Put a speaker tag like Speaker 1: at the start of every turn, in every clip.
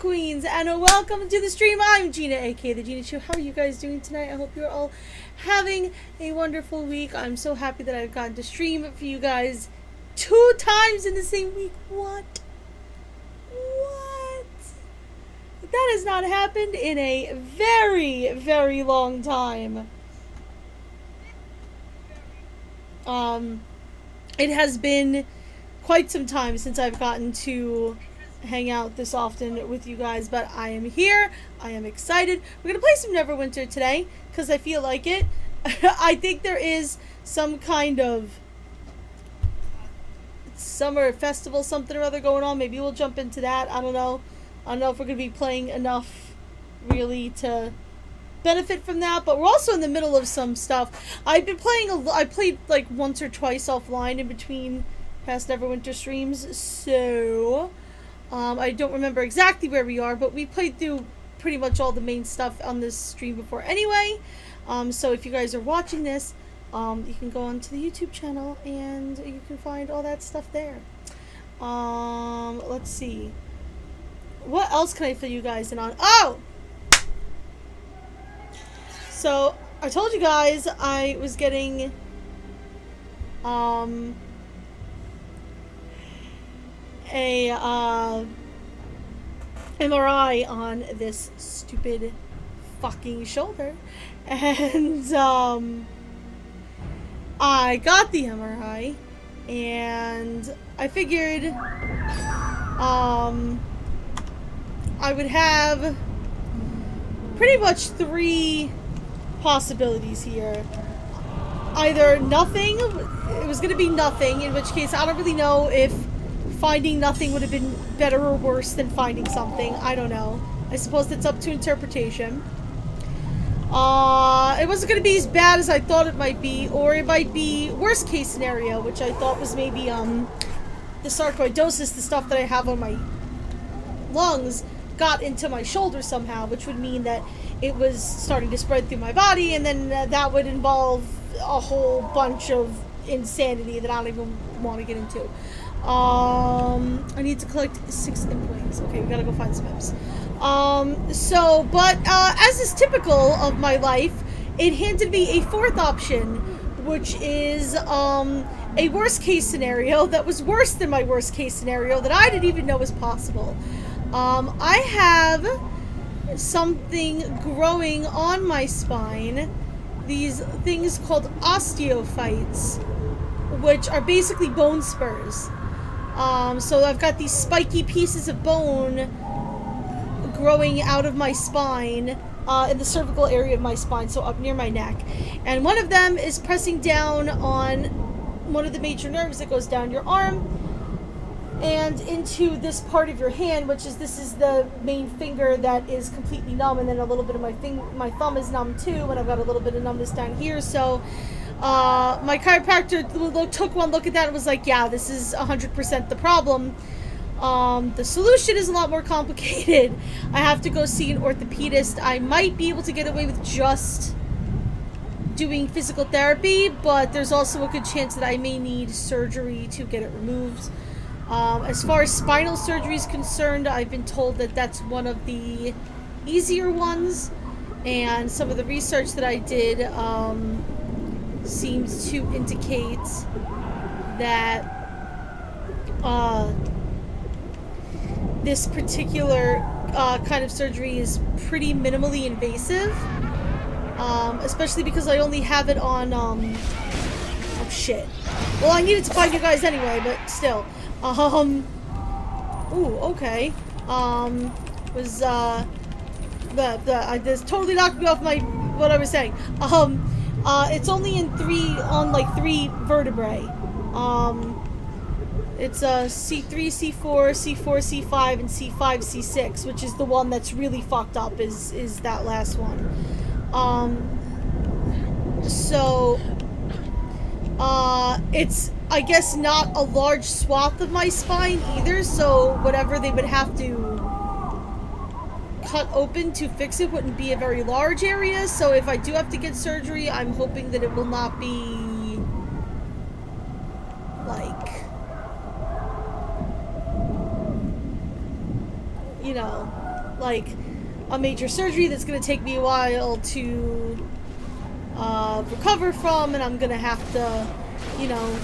Speaker 1: queens, and welcome to the stream. I'm Gina, aka the Gina Chu. How are you guys doing tonight? I hope you're all having a wonderful week. I'm so happy that I've gotten to stream for you guys 2 times in the same week. What? That has not happened in a very, very long time. It has been quite some time since I've gotten to hang out this often with you guys, but I am here. I am excited. We're gonna play some Neverwinter today because I feel like it. I think there is some kind of summer festival, something or other going on. Maybe we'll jump into that. I don't know. I don't know if we're gonna be playing enough really to benefit from that, but we're also in the middle of some stuff. I've been playing I played like once or twice offline in between past Neverwinter streams, so I don't remember exactly where we are, but we played through pretty much all the main stuff on this stream before anyway. So if you guys are watching this, you can go onto the YouTube channel and you can find all that stuff there. Let's see. What else can I fill you guys in on? Oh! So, I told you guys I was getting, a, MRI on this stupid fucking shoulder. And, I got the MRI, and I figured, I would have pretty much 3 possibilities here. Either nothing, it was going to be nothing, in which case I don't really know if finding nothing would have been better or worse than finding something. I don't know. I suppose that's up to interpretation. It wasn't going to be as bad as I thought it might be, or it might be worst case scenario, which I thought was maybe the sarcoidosis, the stuff that I have on my lungs, got into my shoulder somehow, which would mean that it was starting to spread through my body, and then that would involve a whole bunch of insanity that I don't even want to get into. I need to collect 6 implants. Okay, we gotta go find some imps. But as is typical of my life, it handed me a 4th option, which is a worst case scenario that was worse than my worst case scenario that I didn't even know was possible. I have something growing on my spine, these things called osteophytes, which are basically bone spurs. So I've got these spiky pieces of bone growing out of my spine, in the cervical area of my spine, so up near my neck. And one of them is pressing down on one of the major nerves that goes down your arm and into this part of your hand, this is the main finger that is completely numb, and then a little bit of my thumb is numb too, and I've got a little bit of numbness down here. So my chiropractor took one look at that and was like, yeah, this is 100% the problem. The solution is a lot more complicated. I have to go see an orthopedist. I might be able to get away with just doing physical therapy, but there's also a good chance that I may need surgery to get it removed. As far as spinal surgery is concerned, I've been told that that's one of the easier ones, and some of the research that I did seems to indicate that this particular kind of surgery is pretty minimally invasive, especially because I only have it on, oh shit. Well, I needed to find you guys anyway, but still. Ooh, okay. This totally knocked me off what I was saying. It's only in 3 vertebrae. It's C3, C4, C4, C5, and C5, C6, which is the one that's really fucked up, is that last one. It's, I guess, not a large swath of my spine either, so whatever they would have to cut open to fix it wouldn't be a very large area, so if I do have to get surgery, I'm hoping that it will not be, like, you know, like a major surgery that's going to take me a while to recover from, and I'm going to have to, you know,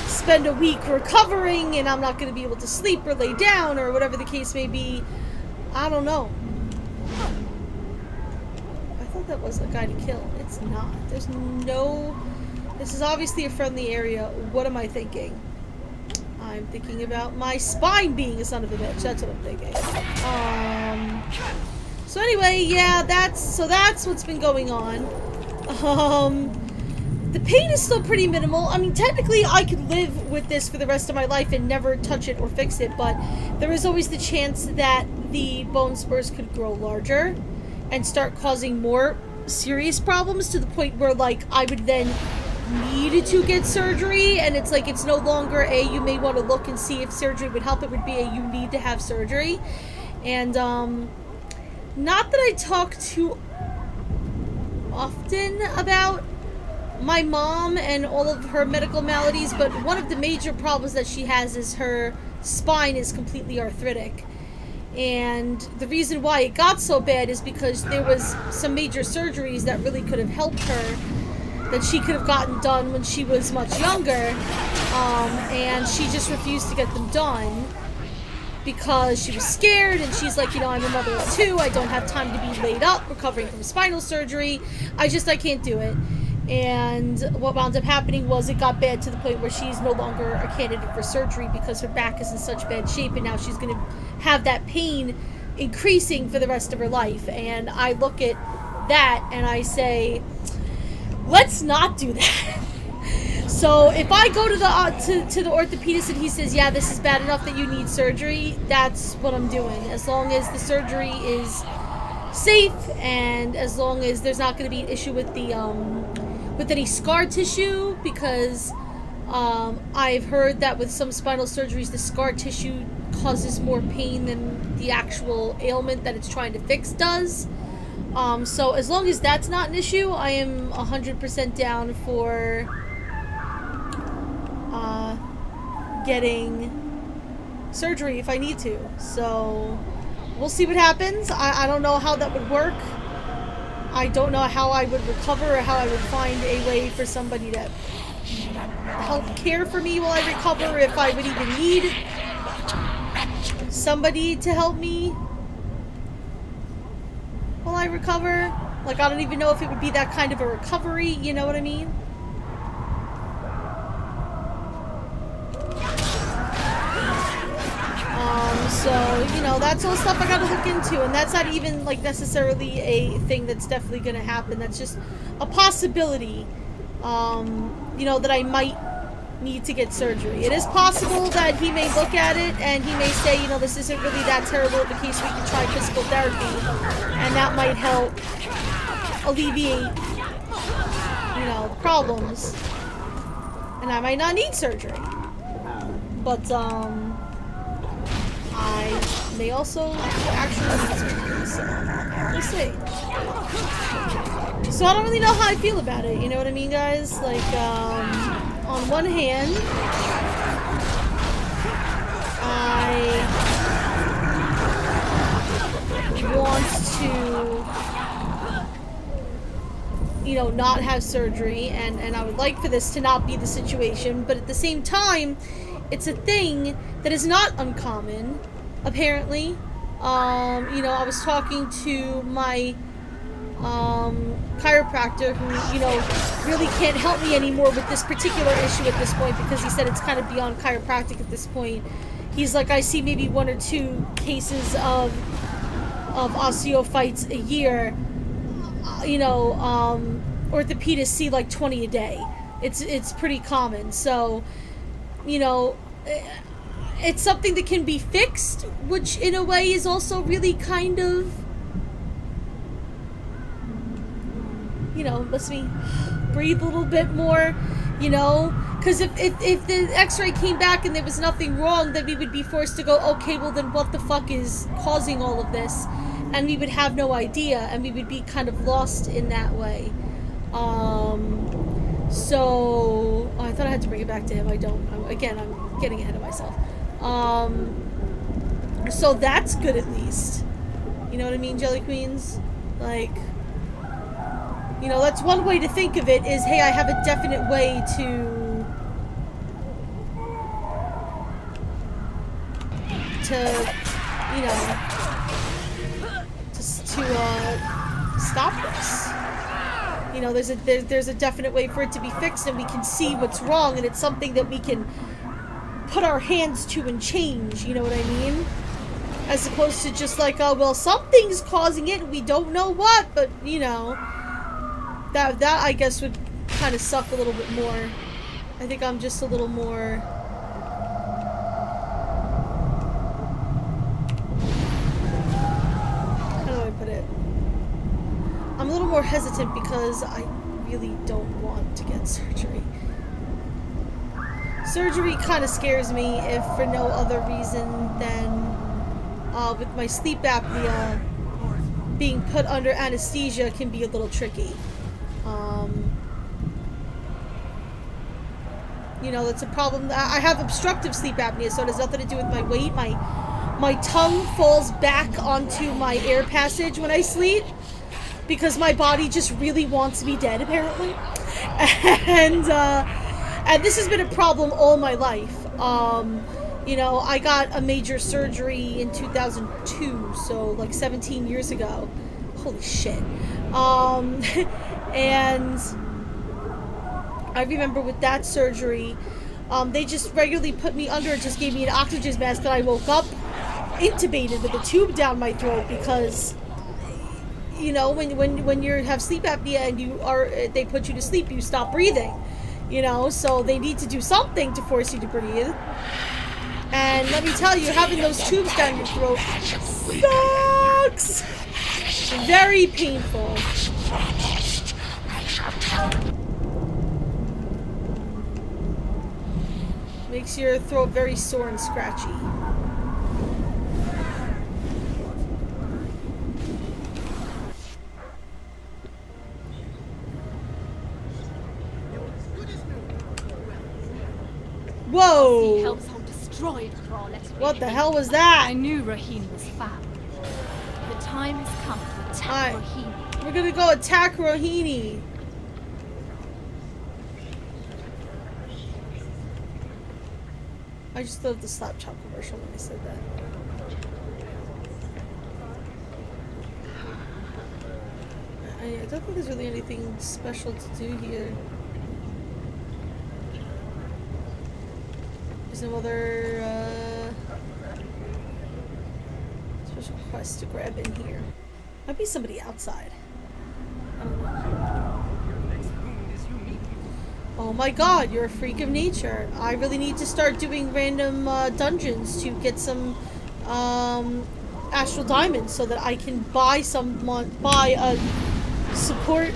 Speaker 1: spend a week recovering, and I'm not going to be able to sleep or lay down or whatever the case may be. I don't know. I thought that was a guy to kill. It's not. There's no... This is obviously a friendly area. What am I thinking? I'm thinking about my spine being a son of a bitch. That's what I'm thinking. So anyway, yeah, that's what's been going on. The pain is still pretty minimal. I mean, technically, I could live with this for the rest of my life and never touch it or fix it, but there is always the chance that the bone spurs could grow larger and start causing more serious problems to the point where, like, I would then need to get surgery, and it's like, it's no longer a, you may want to look and see if surgery would help. It would be a, you need to have surgery. And, not that I talk too often about my mom and all of her medical maladies, but one of the major problems that she has is her spine is completely arthritic. And the reason why it got so bad is because there was some major surgeries that really could have helped her, that she could have gotten done when she was much younger, and she just refused to get them done because she was scared, and she's like, you know, I'm a mother of two, I don't have time to be laid up recovering from spinal surgery, I can't do it. And what wound up happening was it got bad to the point where she's no longer a candidate for surgery because her back is in such bad shape, and now she's going to have that pain increasing for the rest of her life. And I look at that and I say, let's not do that. So if I go to the orthopedist and he says, yeah, this is bad enough that you need surgery, that's what I'm doing. As long as the surgery is safe, and as long as there's not going to be an issue with the with any scar tissue, because I've heard that with some spinal surgeries the scar tissue causes more pain than the actual ailment that it's trying to fix does. So as long as that's not an issue, I am 100% down for getting surgery if I need to. So we'll see what happens. I don't know how that would work. I don't know how I would recover, or how I would find a way for somebody to help care for me while I recover, if I would even need somebody to help me while I recover. Like, I don't even know if it would be that kind of a recovery, you know what I mean? So, you know, that's all stuff I gotta look into, and that's not even, like, necessarily a thing that's definitely gonna happen. That's just a possibility, you know, that I might need to get surgery. It is possible that he may look at it and he may say, you know, this isn't really that terrible of a case, we can try physical therapy, and that might help alleviate, you know, the problems, and I might not need surgery. But, I may also actually need surgery, so we'll see. So I don't really know how I feel about it, you know what I mean, guys? Like, on one hand, I want to, you know, not have surgery, and I would like for this to not be the situation, but at the same time, it's a thing that is not uncommon, apparently. You know, I was talking to my chiropractor, who, you know, really can't help me anymore with this particular issue at this point, because he said it's kind of beyond chiropractic at this point. He's like, I see maybe 1 or 2 cases of osteophytes a year. You know, orthopedists see like 20 a day. It's pretty common. So, you know, it's something that can be fixed, which in a way is also really kind of, you know, lets me breathe a little bit more, you know, because if the x-ray came back and there was nothing wrong, then we would be forced to go, okay, well then what the fuck is causing all of this? And we would have no idea, and we would be kind of lost in that way. So I thought I had to bring it back to him. I don't. I'm getting ahead of myself. So that's good, at least. You know what I mean, Jelly Queens? Like, you know, that's one way to think of it is, hey, I have a definite way to you know, to stop this. You know, there's a definite way for it to be fixed, and we can see what's wrong, and it's something that we can put our hands to and change, you know what I mean? As opposed to just like, oh, well, something's causing it, and we don't know what, but, you know, that I guess would kind of suck a little bit more. I think I'm just a little more... How do I put it? I'm a little more hesitant because I really don't want to get surgery. Surgery kind of scares me, if for no other reason than with my sleep apnea, being put under anesthesia can be a little tricky. You know, that's a problem. I have obstructive sleep apnea, so it has nothing to do with my weight. My tongue falls back onto my air passage when I sleep because my body just really wants me dead, apparently. And this has been a problem all my life. You know, I got a major surgery in 2002, so like 17 years ago. Holy shit. And I remember with that surgery, they just regularly put me under and just gave me an oxygen mask, and I woke up intubated with a tube down my throat because, you know, when you have sleep apnea and they put you to sleep, you stop breathing, you know, so they need to do something to force you to breathe. And let me tell you, having those tubes down your throat sucks! Very painful. Makes your throat very sore and scratchy. Whoa! What the hell was that?
Speaker 2: I knew Rahim was foul. The time has come to attack Rahim.
Speaker 1: We're gonna go attack Rohini. I just thought of the Slap Chop commercial when I said that. I don't think there's really anything special to do here. There's no other special quest to grab in here. Might be somebody outside. I don't know. Oh my god, you're a freak of nature. I really need to start doing random dungeons to get some astral diamonds so that I can buy a support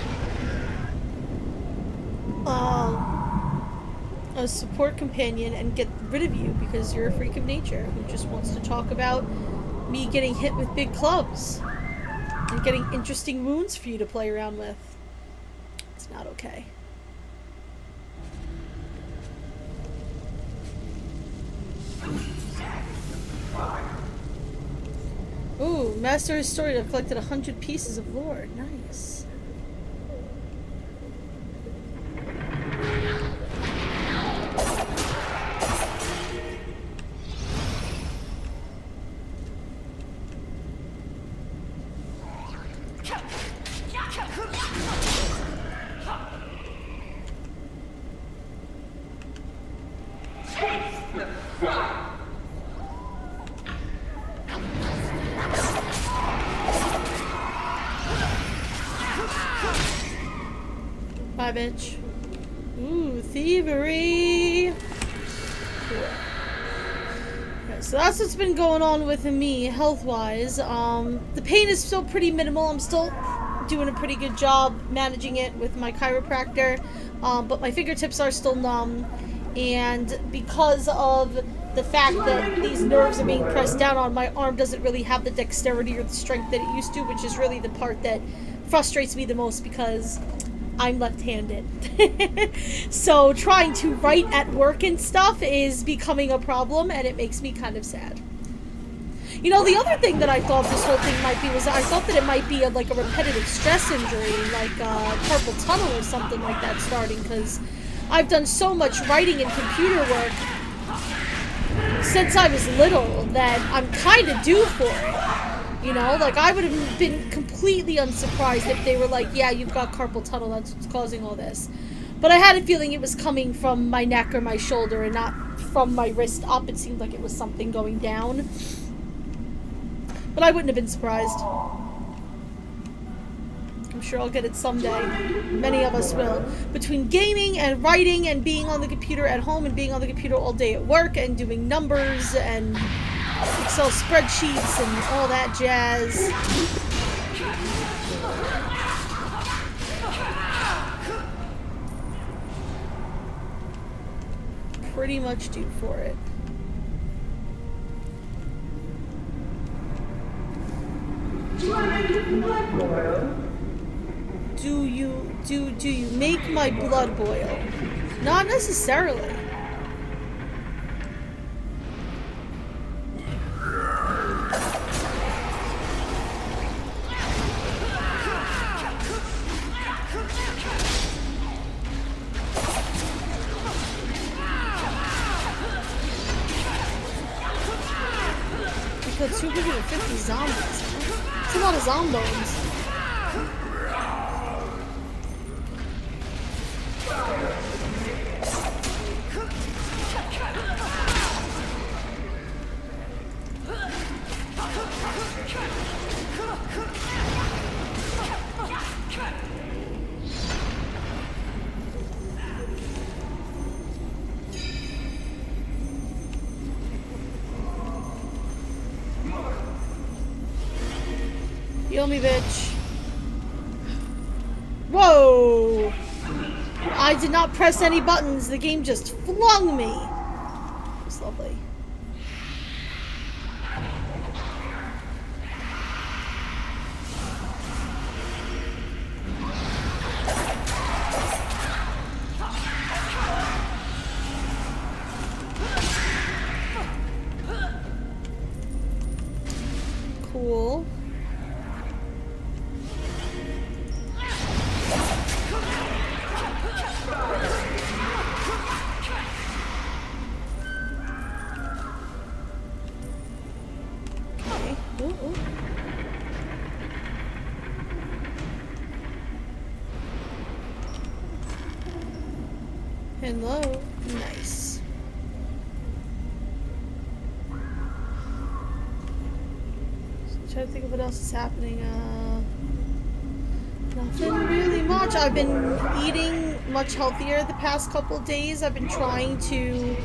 Speaker 1: companion and get rid of you because you're a freak of nature who just wants to talk about me getting hit with big clubs and getting interesting wounds for you to play around with. It's not okay. Ooh, Master Historian, I've collected 100 pieces of lore. Nice. Bye, bitch. Ooh, thievery. Cool. Okay, so that's what's been going on with me health-wise. The pain is still pretty minimal. I'm still doing a pretty good job managing it with my chiropractor, but my fingertips are still numb, and because of the fact that these nerves are being pressed down on, my arm doesn't really have the dexterity or the strength that it used to, which is really the part that frustrates me the most because I'm left-handed. So trying to write at work and stuff is becoming a problem, and it makes me kind of sad. You know, the other thing that I thought this whole thing might be was I thought that it might be like a repetitive stress injury, like carpal tunnel or something like that starting, because I've done so much writing and computer work since I was little that I'm kind of due for it. You know, like I would have been completely unsurprised if they were like, yeah, you've got carpal tunnel, that's what's causing all this. But I had a feeling it was coming from my neck or my shoulder and not from my wrist up. It seemed like it was something going down. But I wouldn't have been surprised. I'm sure I'll get it someday. Many of us will. Between gaming and writing and being on the computer at home and being on the computer all day at work and doing numbers and Excel spreadsheets and all that jazz. Pretty much due for it. Do you make my blood boil? Not necessarily. I killed 250 zombies. That's a lot of zombones. Heal me, bitch. Whoa! I did not press any buttons. The game just flung me. It's lovely. Cool. Hello. Nice. So trying to think of what else is happening. Nothing really much. I've been eating much healthier the past couple of days. I've been trying to,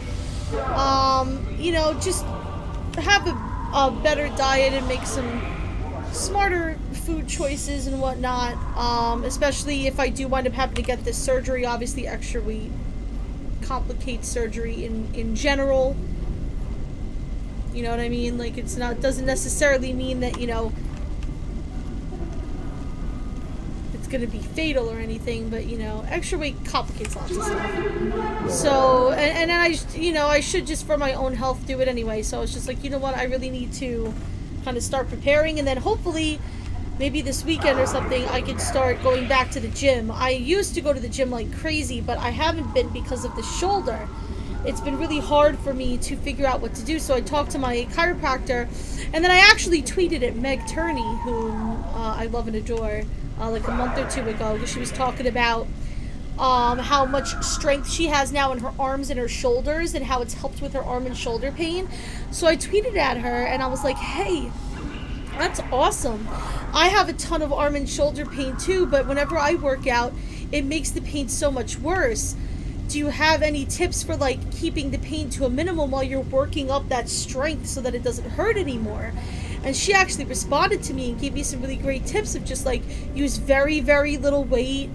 Speaker 1: you know, just have a better diet and make some smarter food choices and whatnot. Especially if I do wind up having to get this surgery. Obviously, extra weight complicates surgery in general. You know what I mean? Like, it's not, doesn't necessarily mean that, you know, it's gonna be fatal or anything, but, you know, extra weight complicates lots of stuff. So, and I, you know, I should just for my own health do it anyway. So it's just like, you know what, I really need to kind of start preparing, and then hopefully maybe this weekend or something I could start going back to the gym. I used to go to the gym like crazy, but I haven't been because of the shoulder. It's been really hard for me to figure out what to do, so I talked to my chiropractor, and then I actually tweeted at Meg Turney, whom I love and adore, like a month or two ago, because she was talking about how much strength she has now in her arms and her shoulders, and how it's helped with her arm and shoulder pain. So I tweeted at her, and I was like, hey, that's awesome. I have a ton of arm and shoulder pain too, but whenever I work out, it makes the pain so much worse. Do you have any tips for like keeping the pain to a minimum while you're working up that strength so that it doesn't hurt anymore? And she actually responded to me and gave me some really great tips of just like use very, very little weight,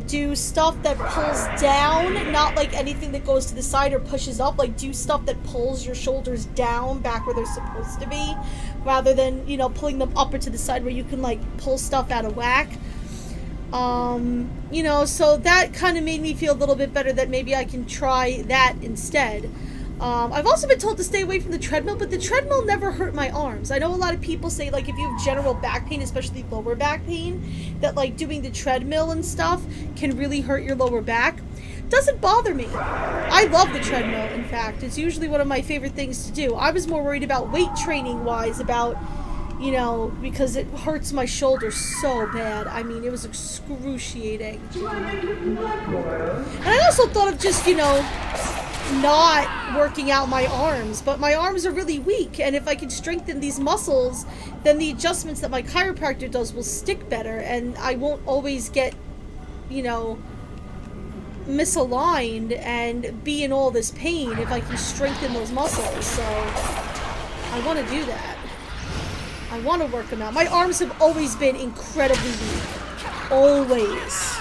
Speaker 1: do stuff that pulls down, not like anything that goes to the side or pushes up, like do stuff that pulls your shoulders down back where they're supposed to be, rather than, you know, pulling them up or to the side where you can like pull stuff out of whack. You know, so that kind of made me feel a little bit better that maybe I can try that instead. I've also been told to stay away from the treadmill, but the treadmill never hurt my arms. I know a lot of people say, like, if you have general back pain, especially lower back pain, that, like, doing the treadmill and stuff can really hurt your lower back. Doesn't bother me. I love the treadmill, in fact. It's usually one of my favorite things to do. I was more worried about weight training-wise, about, you know, because it hurts my shoulder so bad. I mean, it was excruciating. And I also thought of just, you know, not working out my arms, but my arms are really weak, and if I can strengthen these muscles, then the adjustments that my chiropractor does will stick better, and I won't always get, you know, misaligned and be in all this pain if I can strengthen those muscles. So I want to do that. I want to work them out. My arms have always been incredibly weak. Always.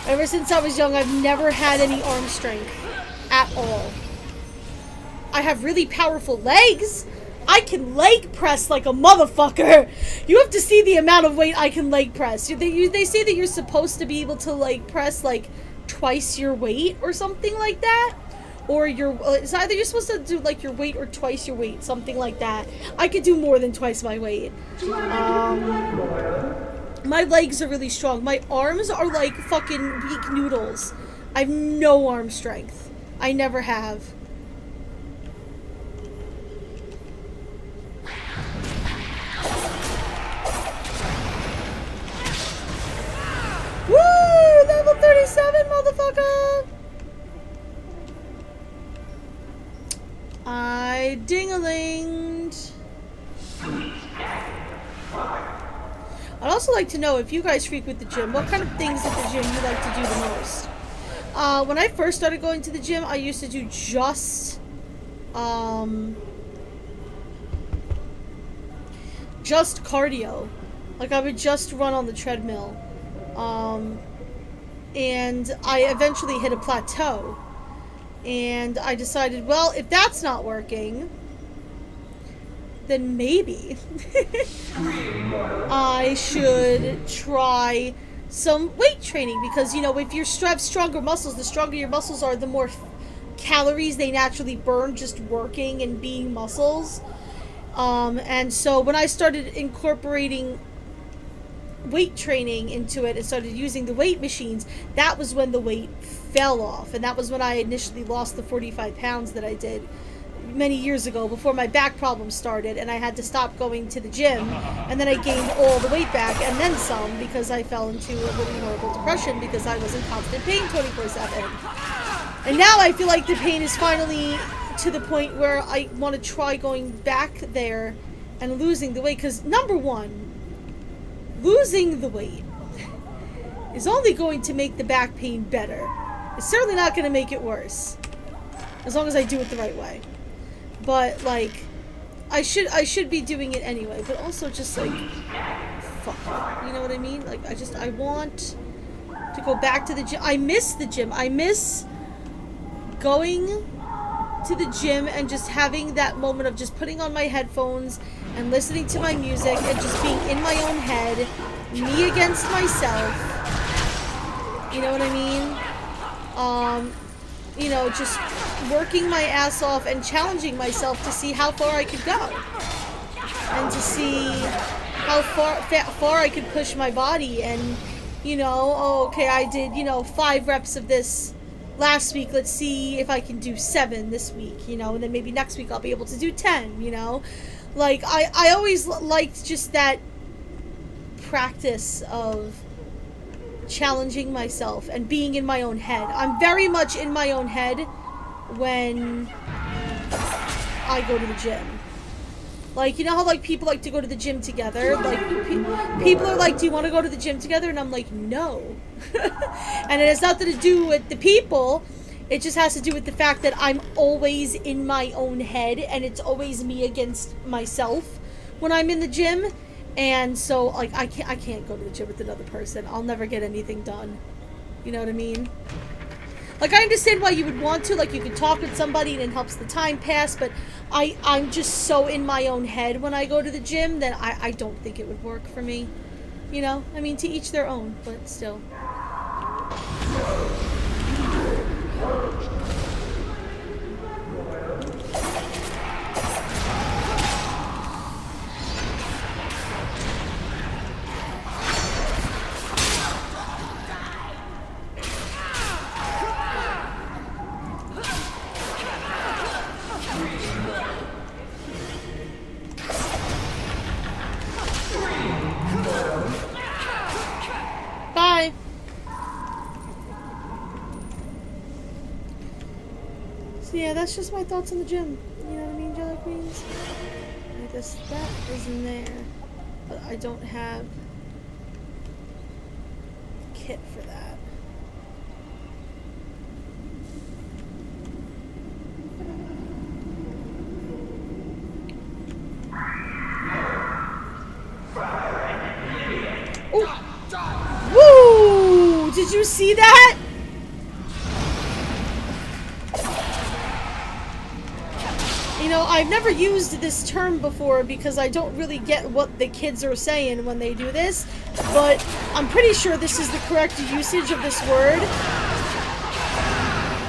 Speaker 1: Ever since I was young, I've never had any arm strength at all. I have really powerful legs. I can leg press like a motherfucker. You have to see the amount of weight I can leg press. They say that you're supposed to be able to leg press like twice your weight or something like that. Or it's either you're supposed to do like your weight or twice your weight, something like that. I could do more than twice my weight. My legs are really strong. My arms are like fucking weak noodles. I have no arm strength. I never have. Woo! Level 37, motherfucker! I ding-a-linged. I'd also like to know, if you guys frequent the gym, what kind of things at the gym you like to do the most. When I first started going to the gym, I used to do just cardio. Like, I would just run on the treadmill. And I eventually hit a plateau. And I decided, well, if that's not working, then maybe I should try some weight training, because, you know, if you have stronger muscles, the stronger your muscles are, the more calories they naturally burn just working and being muscles. And so when I started incorporating weight training into it and started using the weight machines, that was when the weight fell off, and that was when I initially lost the 45 pounds that I did many years ago, before my back problem started and I had to stop going to the gym, and then I gained all the weight back and then some, because I fell into a really horrible depression because I was in constant pain 24/7. And now I feel like the pain is finally to the point where I want to try going back there and losing the weight, because number one, losing the weight is only going to make the back pain better. It's certainly not going to make it worse, as long as I do it the right way. But, like, I should be doing it anyway. But also just, like, fuck it. You know what I mean? Like, I want to go back to the gym. I miss the gym. I miss going to the gym and just having that moment of just putting on my headphones and listening to my music and just being in my own head, me against myself. You know what I mean? You know, just working my ass off and challenging myself to see how far I could go. And to see how far I could push my body. And, you know, oh, okay, I did, you know, 5 reps of this last week. Let's see if I can do 7 this week, you know, and then maybe next week I'll be able to do 10, you know. Like, I always liked just that practice of challenging myself and being in my own head. I'm very much in my own head when I go to the gym. Like, you know how, like, people like to go to the gym together? Like, people are like, do you want to go to the gym together? And I'm like, no. And it has nothing to do with the people. It just has to do with the fact that I'm always in my own head, and it's always me against myself when I'm in the gym. And so, like, I can't go to the gym with another person. I'll never get anything done. You know what I mean? Like, I understand why you would want to. Like, you can talk with somebody and it helps the time pass. But I'm just so in my own head when I go to the gym that I don't think it would work for me. You know? I mean, to each their own, but still. Bye. So yeah, that's just my thoughts on the gym. You know what I mean, Jelly Queens? I guess that is in there. But I don't have kit for that. Woo! Did you see that? You know, I've never used this term before because I don't really get what the kids are saying when they do this, but I'm pretty sure this is the correct usage of this word.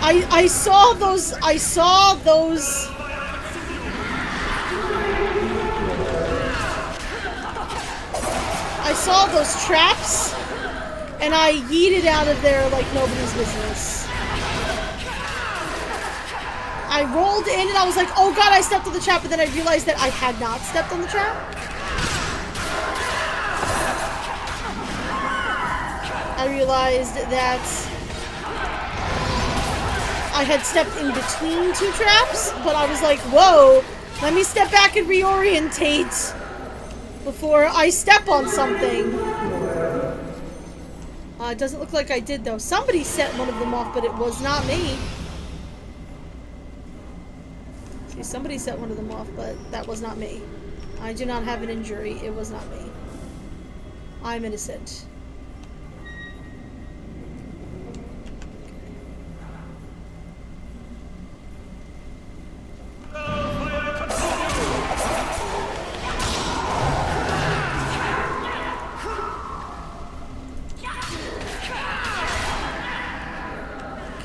Speaker 1: I saw those traps, and I yeeted out of there like nobody's business. I rolled in and I was like, oh god, I stepped on the trap, and then I realized that I had not stepped on the trap. I realized that I had stepped in between two traps, but I was like, whoa, let me step back and reorientate before I step on something. It doesn't look like I did, though. Somebody set one of them off, but it was not me. See, somebody set one of them off, but that was not me. I do not have an injury. It was not me. I'm innocent.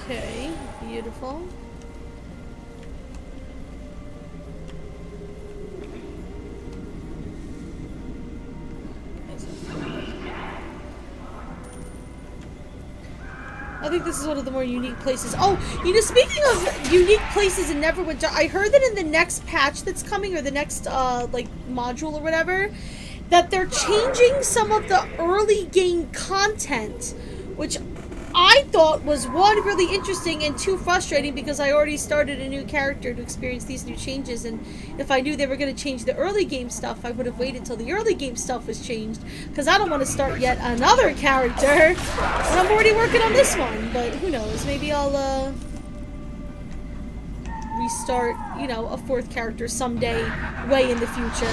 Speaker 1: Okay, beautiful. I think this is one of the more unique places. Oh, you know, speaking of unique places in Neverwinter, I heard that in the next patch that's coming, or the next, like, module or whatever, that they're changing some of the early game content, which I thought was, one, really interesting, and two, frustrating, because I already started a new character to experience these new changes, and if I knew they were going to change the early game stuff, I would have waited till the early game stuff was changed, because I don't want to start yet another character when I'm already working on this one. But who knows, maybe I'll restart, you know, a fourth character someday way in the future.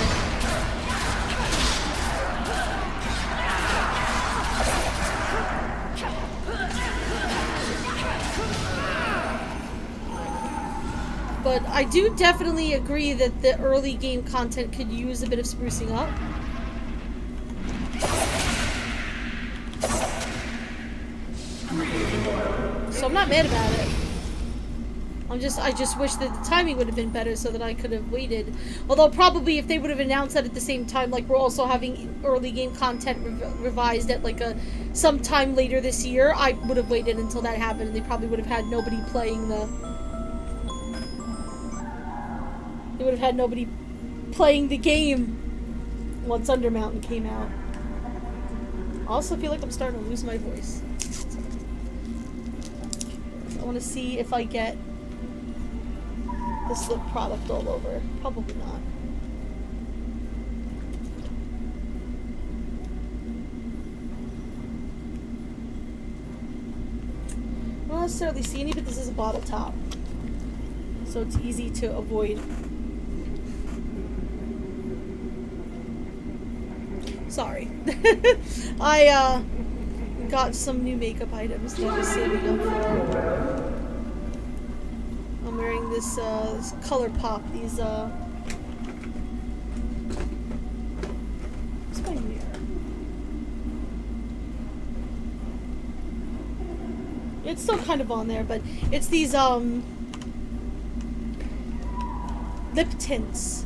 Speaker 1: But I do definitely agree that the early game content could use a bit of sprucing up. So I'm not mad about it. I just wish that the timing would have been better so that I could have waited. Although probably if they would have announced that at the same time, like we're also having early game content revised at like sometime later this year, I would have waited until that happened, and they probably would have had nobody playing the... They would have had nobody playing the game once Undermountain came out. I also feel like I'm starting to lose my voice. I want to see if I get this lip product all over. Probably not. I don't necessarily see any, but this is a bottle top, so it's easy to avoid. Sorry. I got some new makeup items that I was saving up for. I'm wearing this Color Pop, these what's my mirror? It's still kind of on there, but it's these lip tints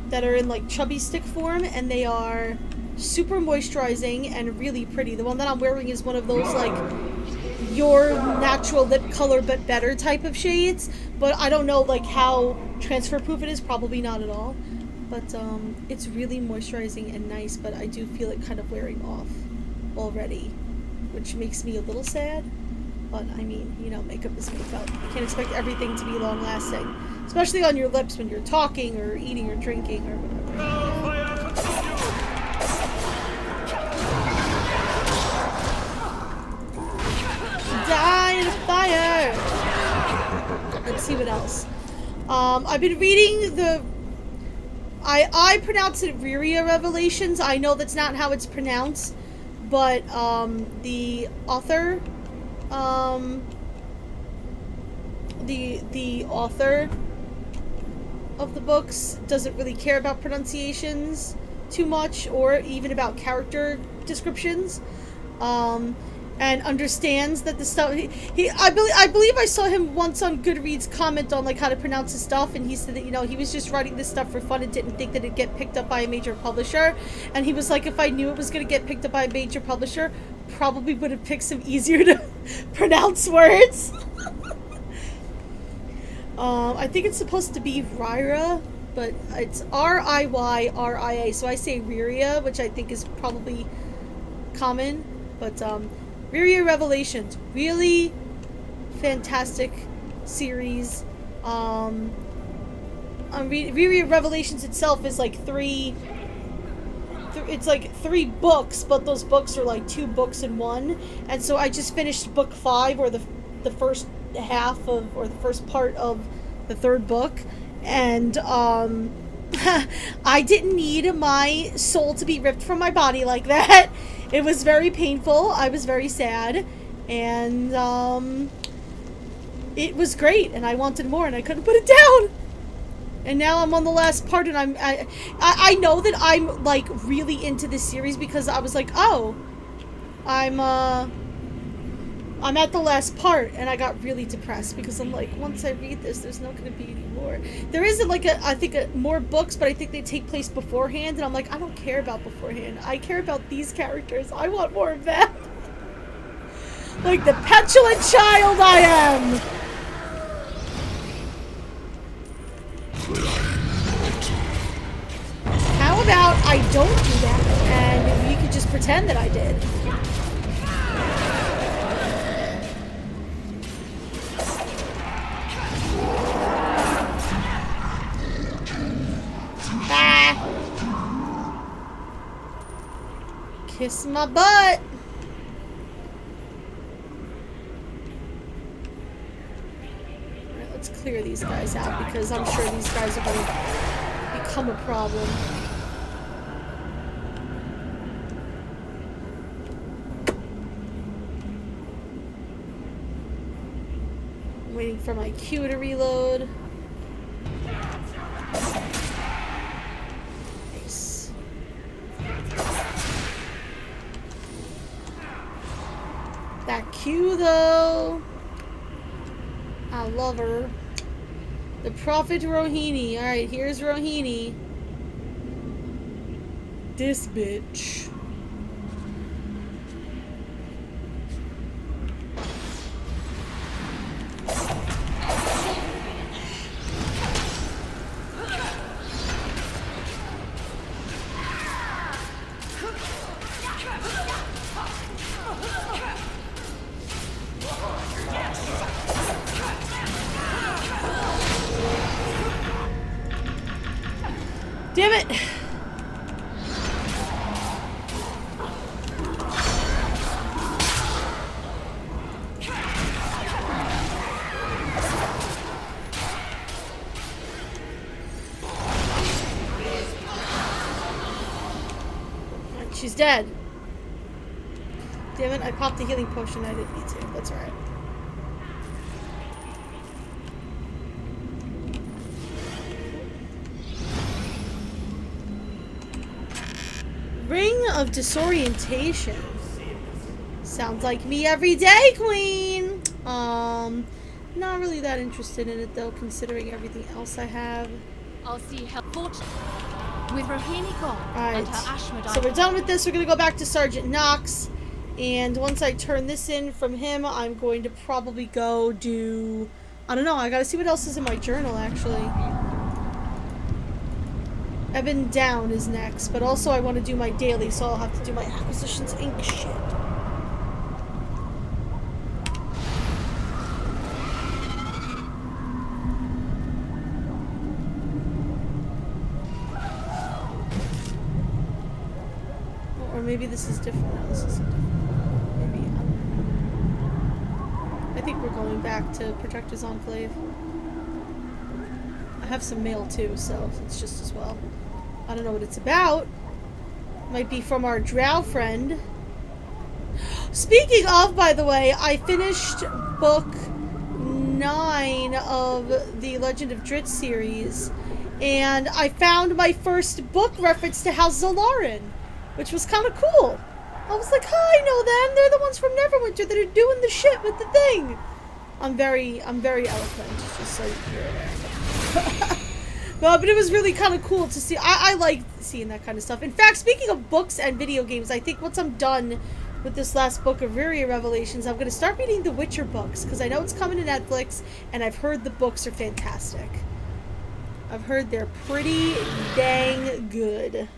Speaker 1: that are in like chubby stick form, and they are super moisturizing and really pretty. The one that I'm wearing is one of those like your natural lip color but better type of shades, but I don't know like how transfer proof it is. Probably not at all, but it's really moisturizing and nice, but I do feel it kind of wearing off already, which makes me a little sad. But I mean, you know, makeup is makeup. You can't expect everything to be long lasting, especially on your lips when you're talking or eating or drinking or whatever. Die in a fire! Let's see what else. I've been reading the... I pronounce it Riria Revelations. I know that's not how it's pronounced, but the author... the author of the books doesn't really care about pronunciations too much, or even about character descriptions, and understands that the stuff I believe I saw him once on Goodreads comment on like how to pronounce his stuff, and he said that, you know, he was just writing this stuff for fun and didn't think that it'd get picked up by a major publisher, and he was like, if I knew it was going to get picked up by a major publisher, probably would have picked some easier to pronounce words. I think it's supposed to be Ryra, but it's Riyyria, so I say Riria, which I think is probably common, but Riria Revelations, really fantastic series. Riria Revelations itself is like it's like 3 books, but those books are like 2 books in one, and so I just finished book 5, or the first half of, or the first part of the 3rd book, and I didn't need my soul to be ripped from my body like that. It was very painful. I was very sad, and it was great, and I wanted more, and I couldn't put it down. And now I'm on the last part, and I know that I'm like really into this series because I was like, oh, I'm at the last part, and I got really depressed because I'm like, once I read this, there's not going to be any more. There isn't like I think more books, but I think they take place beforehand, and I'm like, I don't care about beforehand. I care about these characters. I want more of them. Like the petulant child I am. How about I don't do that, and you could just pretend that I did. Kiss my butt. Alright, let's clear these guys out because I'm sure these guys are going to become a problem. I'm waiting for my Q to reload. Nice. That Q though, I love her. The Prophet Rohini. Alright, here's Rohini. This bitch. Damn it! She's dead. Damn it, I popped a healing potion. I didn't need to. That's alright. Ring of Disorientation. Sounds like me every day, Queen. Not really that interested in it though, considering everything else I have.
Speaker 2: I'll see how fortunate with Rohini gone and her
Speaker 1: Alright,
Speaker 2: Ashmedai.
Speaker 1: so we're done with this. We're gonna go back to Sergeant Knox. And once I turn this in from him, I'm going to probably go do... I don't know, I gotta see what else is in my journal, actually. Eben Down is next, but also I want to do my daily, so I'll have to do my Acquisitions Inc. shit. Or maybe this is different. No, this isn't different. Maybe, I don't know. I think we're going back to Protector's Enclave. I have some mail too, so it's just as well. I don't know what it's about. Might be from our drow friend. Speaking of, by the way, I finished book 9 of the Legend of Drizzt series, and I found my first book reference to House Zolarin, which was kind of cool. I was like, "Hi, I know them. They're the ones from Neverwinter that are doing the shit with the thing." I'm very eloquent, just so you're aware. No, but it was really kind of cool to see. I like seeing that kind of stuff. In fact, speaking of books and video games, I think once I'm done with this last book of Ryria Revelations, I'm going to start reading the Witcher books, because I know it's coming to Netflix, and I've heard the books are fantastic. I've heard they're pretty dang good.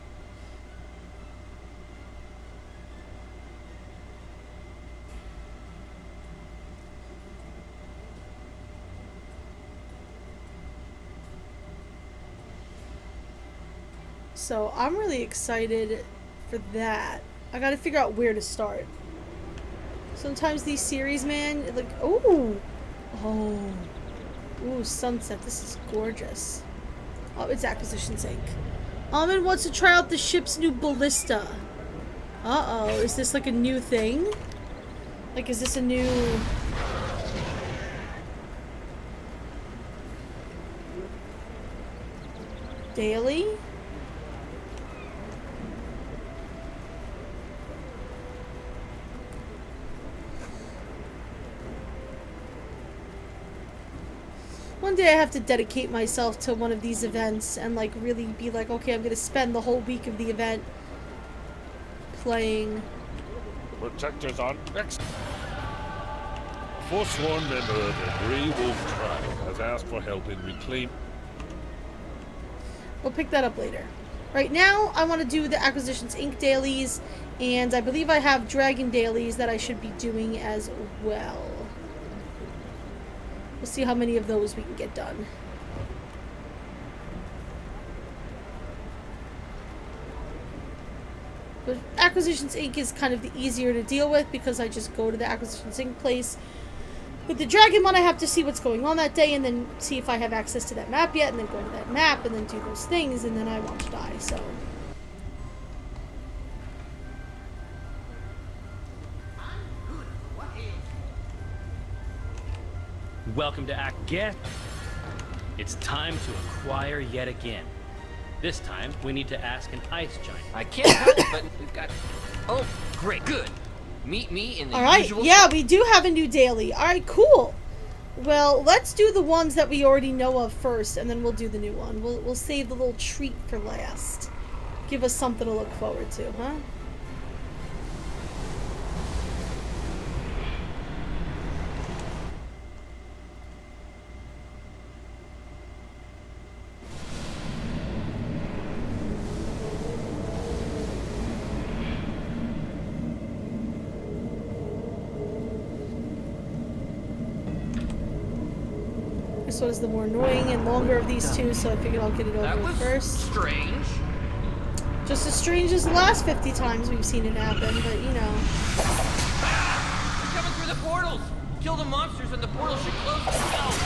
Speaker 1: So I'm really excited for that. I gotta figure out where to start. Sometimes these series, man, like, ooh, sunset. This is gorgeous. Oh, it's Acquisitions Inc. Almond wants to try out the ship's new ballista. Uh-oh, is this like a new thing? Like, is this a new... daily? One day I have to dedicate myself to one of these events and like really be like, okay, I'm gonna spend the whole week of the event playing.
Speaker 3: Protectors on next. Forsworn member of the Grey Wolf tribe has asked for help in reclaim.
Speaker 1: We'll pick that up later. Right now, I want to do the Acquisitions Inc. dailies, and I believe I have Dragon dailies that I should be doing as well. We'll see how many of those we can get done. But Acquisitions Inc. is kind of the easier to deal with because I just go to the Acquisitions Inc. place. With the Dragon one, I have to see what's going on that day and then see if I have access to that map yet, and then go to that map and then do those things, and then I won't die, so...
Speaker 4: Welcome to Act Get. It's time to acquire yet again. This time, we need to ask an ice giant.
Speaker 5: I can't help, but we've got... Oh, great, good. Meet me in the usual...
Speaker 1: Yeah, we do have a new daily. Alright, cool. Well, let's do the ones that we already know of first, and then we'll do the new one. We'll save the little treat for last. Give us something to look forward to, huh? This one is the more annoying and longer of these two, so I figured I'll get it over with first.
Speaker 5: Strange.
Speaker 1: Just as strange as the last 50 times we've seen it happen, but you know.
Speaker 5: Ah! They're coming through the portals! Kill the monsters and the portals should close themselves!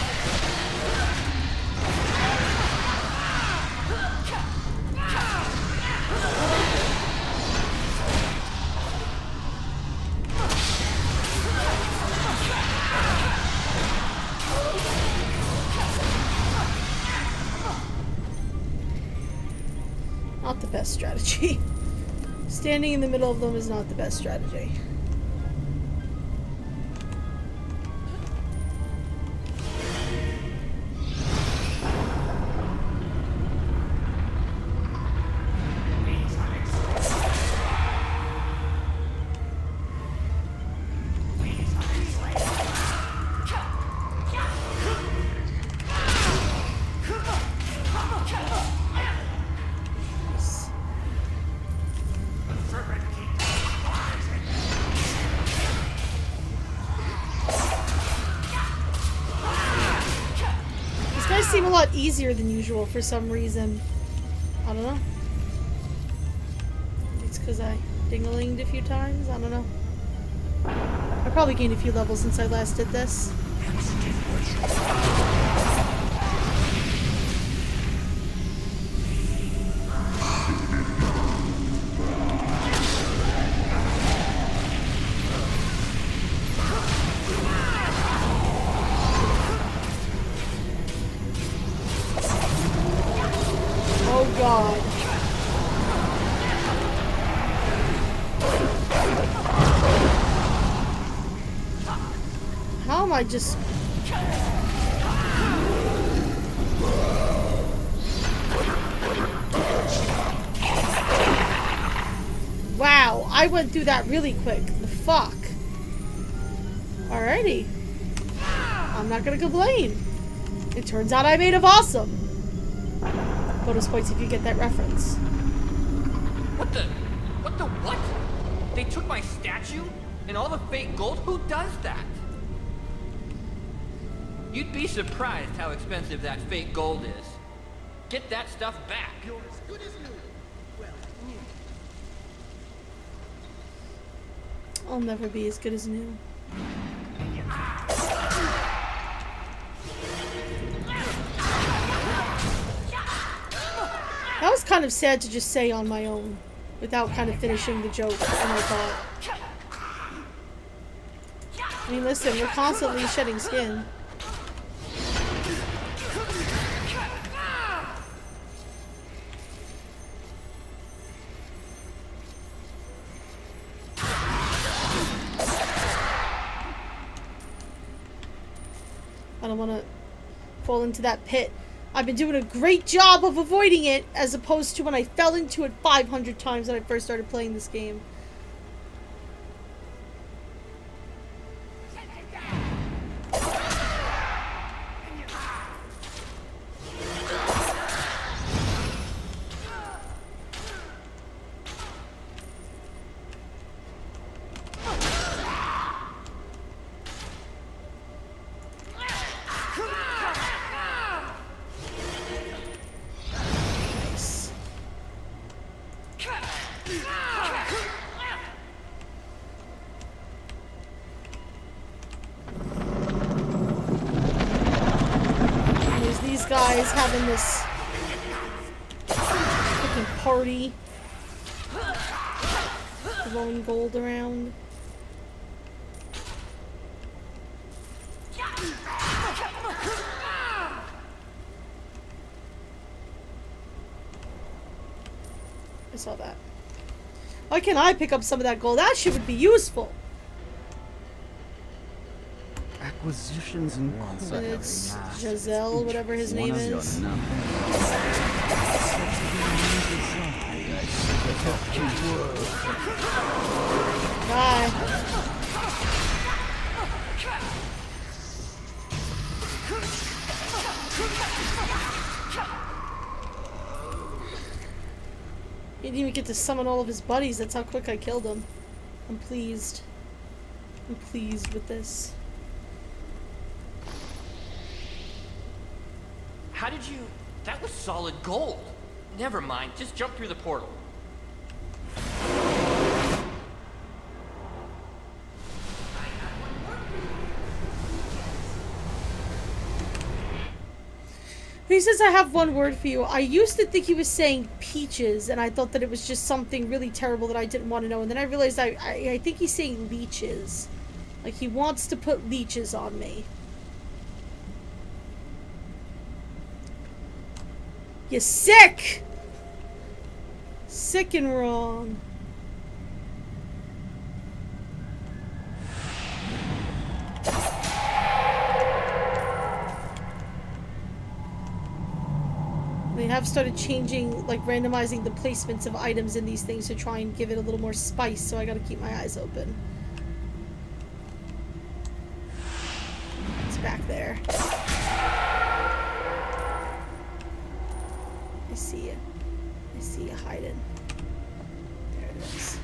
Speaker 1: Not the best strategy. Standing in the middle of them is not the best strategy. seem a lot easier than usual for some reason. I don't know. It's because I ding-a-linged a few times? I don't know. I probably gained a few levels since I last did this. Oh god. How am I just... Wow, I went through that really quick. The fuck? Alrighty. I'm not gonna complain. It turns out I made it awesome. Bonus points if you get that reference.
Speaker 5: What the what? They took my statue? And all the fake gold? Who does that? You'd be surprised how expensive that fake gold is. Get that stuff back. You're as good as new. Well, new.
Speaker 1: I'll never be as good as new. That was kind of sad to just say on my own, without kind of finishing the joke and I thought. I mean, listen, we're constantly shedding skin. I don't want to fall into that pit. I've been doing a great job of avoiding it, as opposed to when I fell into it 500 times when I first started playing this game. Guys having this freaking party, throwing gold around. I saw that. Why can't I pick up some of that gold? That shit would be useful.
Speaker 6: Acquisitions and
Speaker 1: And it's Giselle, whatever his name is. Bye. He didn't even get to summon all of his buddies. That's how quick I killed him. I'm pleased. I'm pleased with this.
Speaker 5: How did you... That was solid gold. Never mind, just jump through the portal.
Speaker 1: He says, I have one word for you. I used to think he was saying peaches, and I thought that it was just something really terrible that I didn't want to know. And then I realized I think he's saying leeches. Like, he wants to put leeches on me. You're sick! Sick and wrong. They have started changing, like randomizing the placements of items in these things to try and give it a little more spice, so I gotta keep my eyes open. It's back there. I see you. I see you hiding. There it is.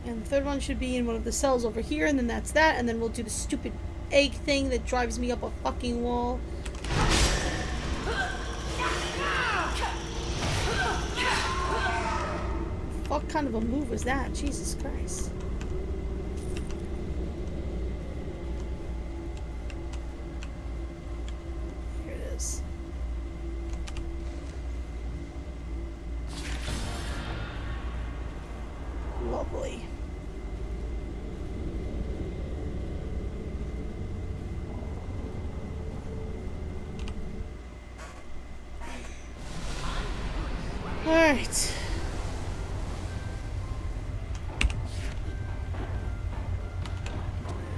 Speaker 1: And the third one should be in one of the cells over here, and then that's that, and then we'll do the stupid egg thing that drives me up a fucking wall. What kind of a move was that? Jesus Christ. Here it is. Lovely. All right.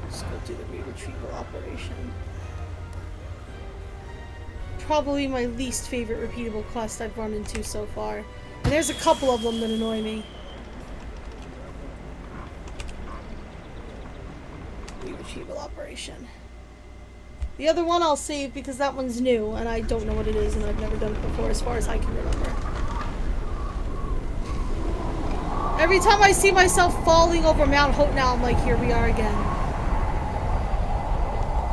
Speaker 1: Let's go do the retrieval operation. Probably my least favorite repeatable quest I've run into so far. And there's a couple of them that annoy me. Retrieval operation. The other one I'll save because that one's new and I don't know what it is and I've never done it before as far as I can remember. Every time I see myself falling over Mount Hope now, I'm like, here we are again.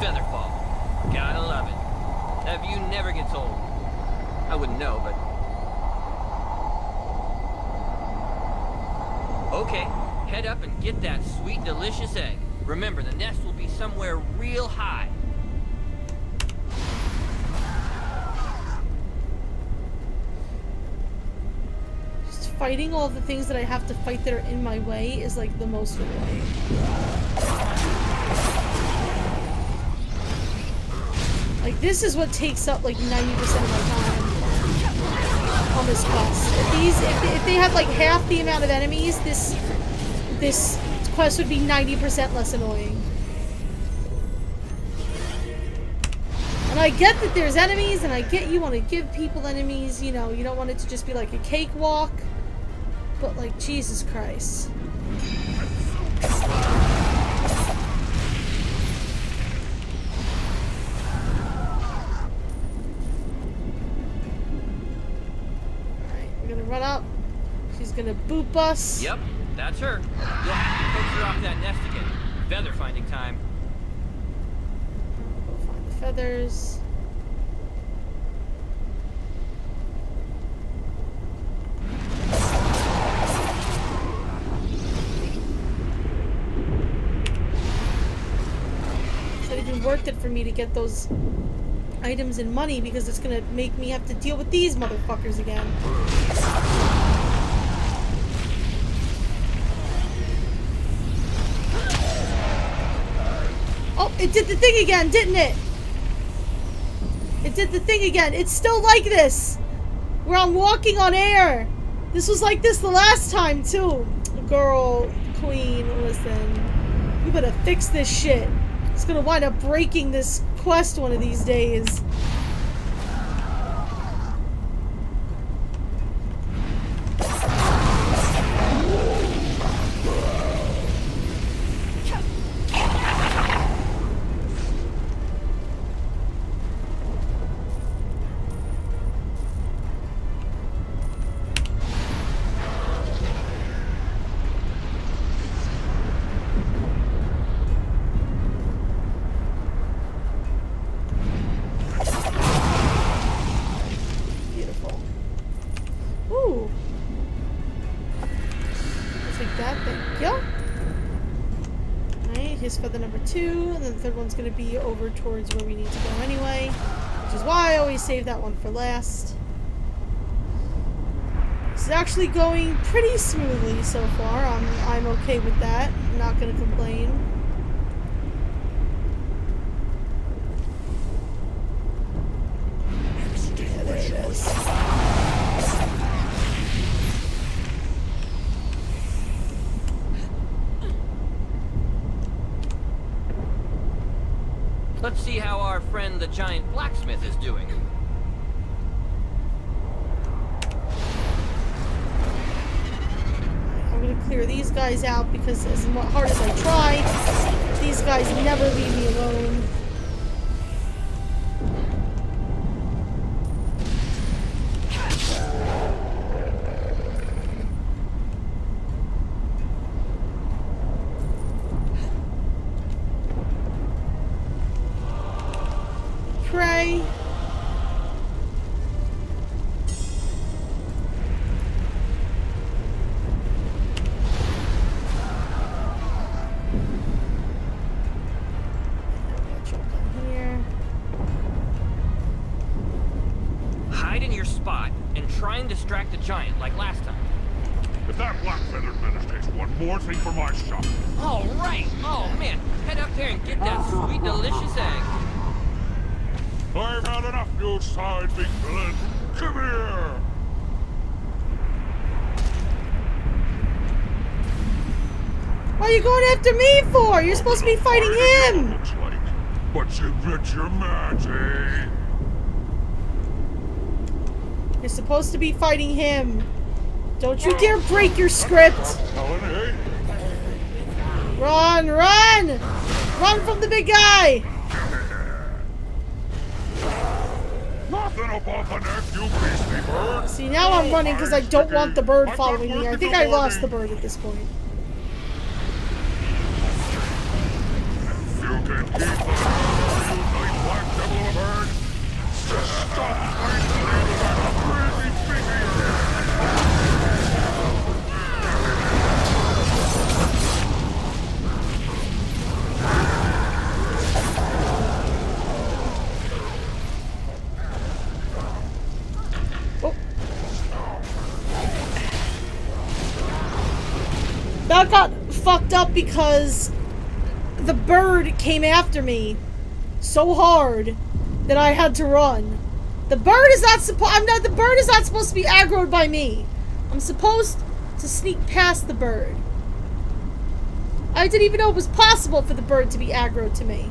Speaker 5: Featherfall. Gotta love it. That view never gets old. I wouldn't know, but... Okay, head up and get that sweet, delicious egg. Remember, the nest will be somewhere real high.
Speaker 1: Just fighting all the things that I have to fight that are in my way is like the most annoying. Like this is what takes up like 90% of my time on this quest. If they had like half the amount of enemies, this quest would be 90% less annoying. And I get that there's enemies, and I get you want to give people enemies, you know, you don't want it to just be like a cakewalk, but like, Jesus Christ. Alright, we're gonna run up. She's gonna boop us.
Speaker 5: Yep, that's her. You'll have to coax her off that nest again. Feather finding time.
Speaker 1: Go find the feathers. It's not even worth it for me to get those items and money because it's gonna make me have to deal with these motherfuckers again. Oh, it did the thing again, didn't it? It did the thing again. It's still like this, where I'm walking on air. This was like this the last time, too. Girl, queen, listen. You better fix this shit. It's gonna wind up breaking this quest one of these days. And then the third one's going to be over towards where we need to go anyway, which is why I always save that one for last. This is actually going pretty smoothly so far. I'm okay with that. I'm not going to complain. Yeah, there it is.
Speaker 5: Let's see how our friend the giant blacksmith is doing.
Speaker 1: I'm gonna clear these guys out because as hard as I try, these guys never leave me alone.
Speaker 5: distract the giant like last time.
Speaker 3: If that black-feathered menace takes one more thing from my shop.
Speaker 5: All right. Oh, man. Head up there and get that sweet, delicious egg.
Speaker 3: I've had enough, you side big villain. Come here!
Speaker 1: What are you going after me for? You're supposed to be fighting him!
Speaker 3: Looks like. But you bet you're mad, eh?
Speaker 1: You're supposed to be fighting him. Don't you dare break your script!
Speaker 3: Helen, eh?
Speaker 1: Run, run! Run from the big guy!
Speaker 3: Nothing above the neck, you beastly bird!
Speaker 1: See, now I'm running because I don't want the bird following me. I think I lost the bird at this point.
Speaker 3: You can keep the night black devil of a bird! Stop fighting me with that crazy figure!
Speaker 1: That got fucked up because the bird came after me so hard that I had to run. The bird is not the bird is not supposed to be aggroed by me. I'm supposed to sneak past the bird. I didn't even know it was possible for the bird to be aggroed to me.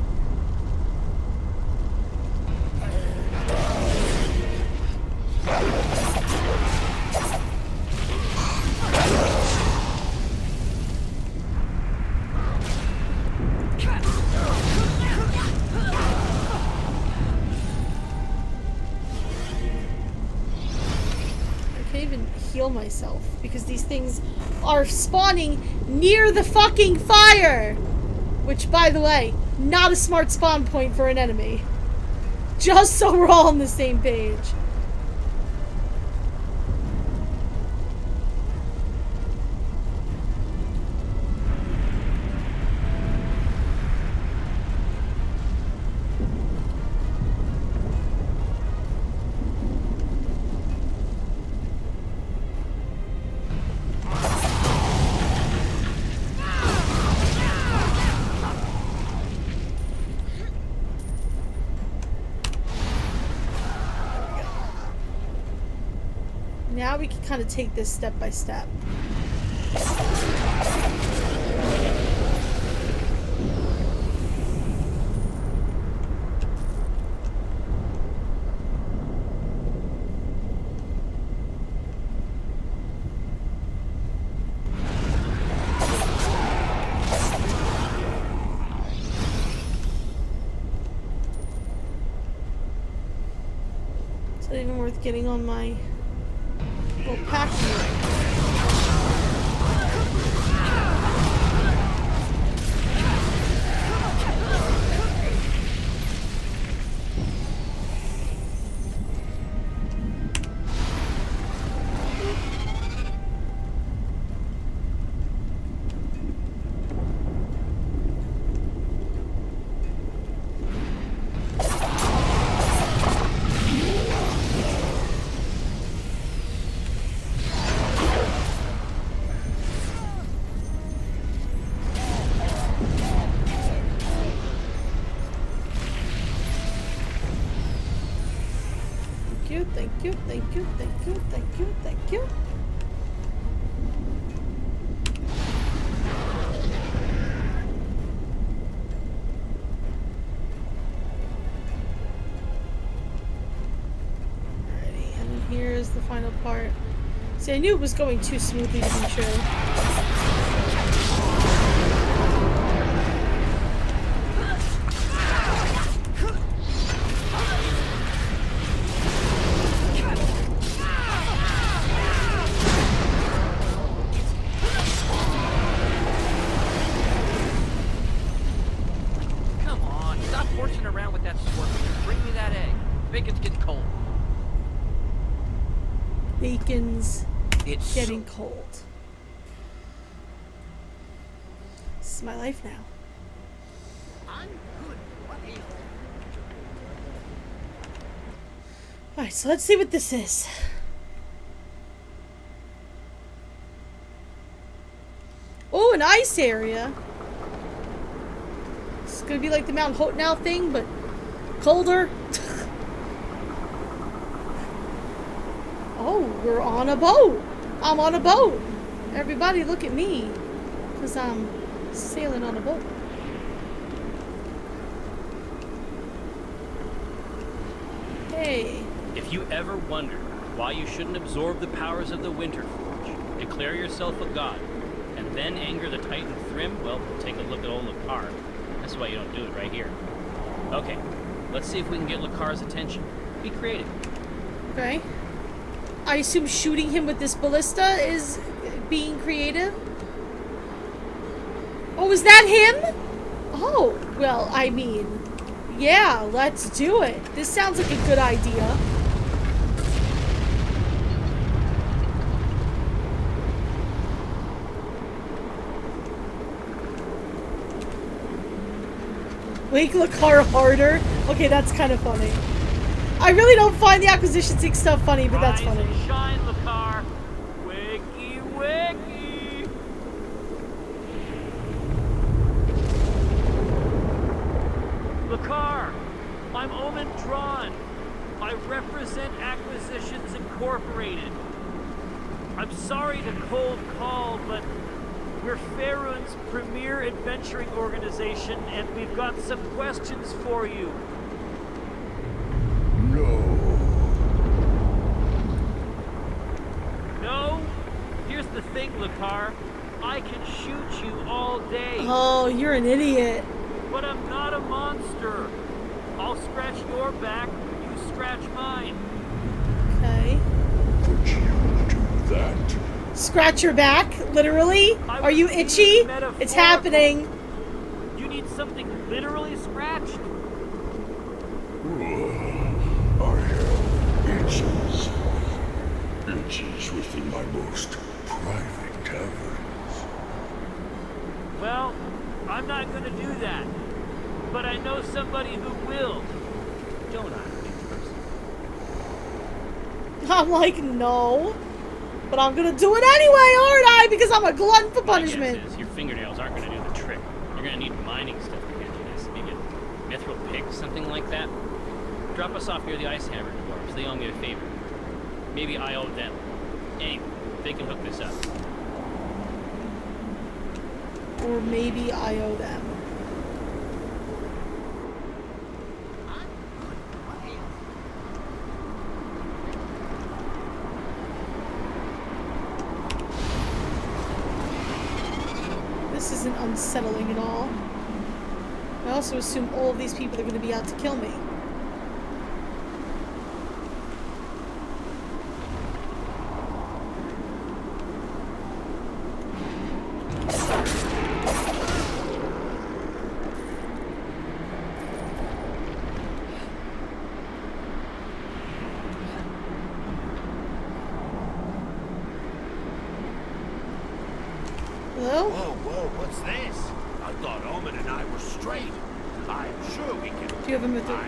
Speaker 1: Heal myself because these things are spawning near the fucking fire, which, by the way, not a smart spawn point for an enemy. Just so we're all on the same page. Now we can kind of take this step by step. Is it even worth getting on my little pack here? Thank you, thank you, thank you, thank you, thank you. Alrighty, and here's the final part. See, I knew it was going too smoothly to be true. It's getting cold. This is my life now. Alright, so let's see what this is. Oh, an ice area. It's gonna be like the Mount Hotenow thing, but colder. Oh, we're on a boat. I'm on a boat. Everybody look at me. Because I'm sailing on a boat. Hey.
Speaker 4: If you ever wonder why you shouldn't absorb the powers of the Winter Forge, declare yourself a god, and then anger the Titan Thrym, well, take a look at old Lakar. That's why you don't do it right here. Okay, let's see if we can get Lakar's attention. Be creative.
Speaker 1: Okay. I assume shooting him with this ballista is being creative? Oh, is that him? Oh, well, I mean, yeah, let's do it. This sounds like a good idea. Make Lakar harder? Okay, that's kind of funny. I really don't find the acquisition sync stuff funny, but that's funny.
Speaker 4: Rise and shine, Lakar. Wakey, wakey. Lakar, I'm Omen Drawn. I represent Acquisitions Incorporated. I'm sorry to cold call, but we're Faerun's premier adventuring organization, and we've got some questions for you. No? Here's the thing, Lakar. I can shoot you all day.
Speaker 1: Oh, you're an idiot.
Speaker 4: But I'm not a monster. I'll scratch your back, you scratch mine.
Speaker 1: Okay.
Speaker 3: Could you do that?
Speaker 1: Scratch your back? Literally? Are you itchy? It's happening.
Speaker 4: You need something literally scratched?
Speaker 3: I have itches. Itches within my most private caverns.
Speaker 4: Well, I'm not gonna do that. But I know somebody who will. Don't I, big person?
Speaker 1: I'm like, no. But I'm gonna do it anyway, aren't I? Because I'm a glutton for punishment.
Speaker 4: My guess is your fingernails aren't gonna do the trick. You're gonna need mining stuff to get to this. Maybe a mithril pick, something like that. Drop us off near the Ice Hammer dwarves. They owe me a favor. Maybe I owe them. Anyway, they can hook this up.
Speaker 1: Or maybe I owe them. This isn't unsettling at all. I also assume all of these people are going to be out to kill me. Hello?
Speaker 7: Whoa, what's this? I thought Omen and I were straight. I'm sure we can...
Speaker 1: Do you have a mythic?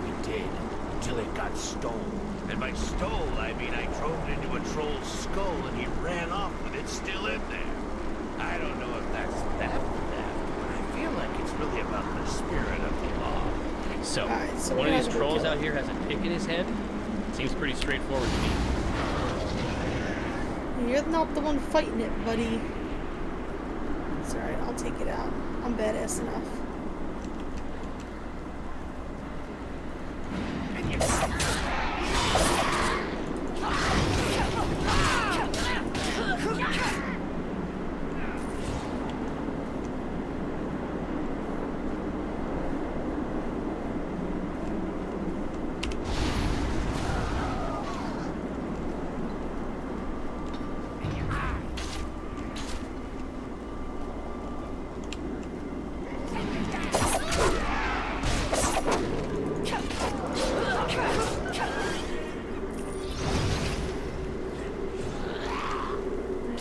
Speaker 7: We did, until it got stolen. And by stole, I mean I drove it into a troll's skull and he ran off with it still in there. I don't know if that's theft, but I feel like it's really about the spirit of the law.
Speaker 4: So,
Speaker 1: Alright, so
Speaker 4: one
Speaker 1: we're
Speaker 4: of these
Speaker 1: gonna go
Speaker 4: trolls
Speaker 1: kill
Speaker 4: out
Speaker 1: him.
Speaker 4: here has a pick in his head? Seems pretty straightforward to me.
Speaker 1: You're not the one fighting it, buddy. It's alright, I'll take it out. I'm badass enough.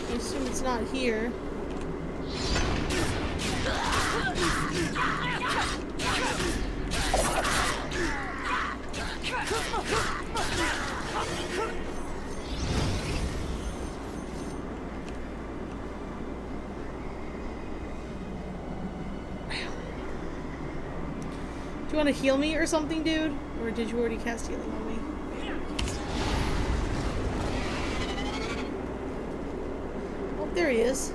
Speaker 1: I assume it's not here. you want to heal me or something, dude? Or did you already cast healing on me? Oh, there he is.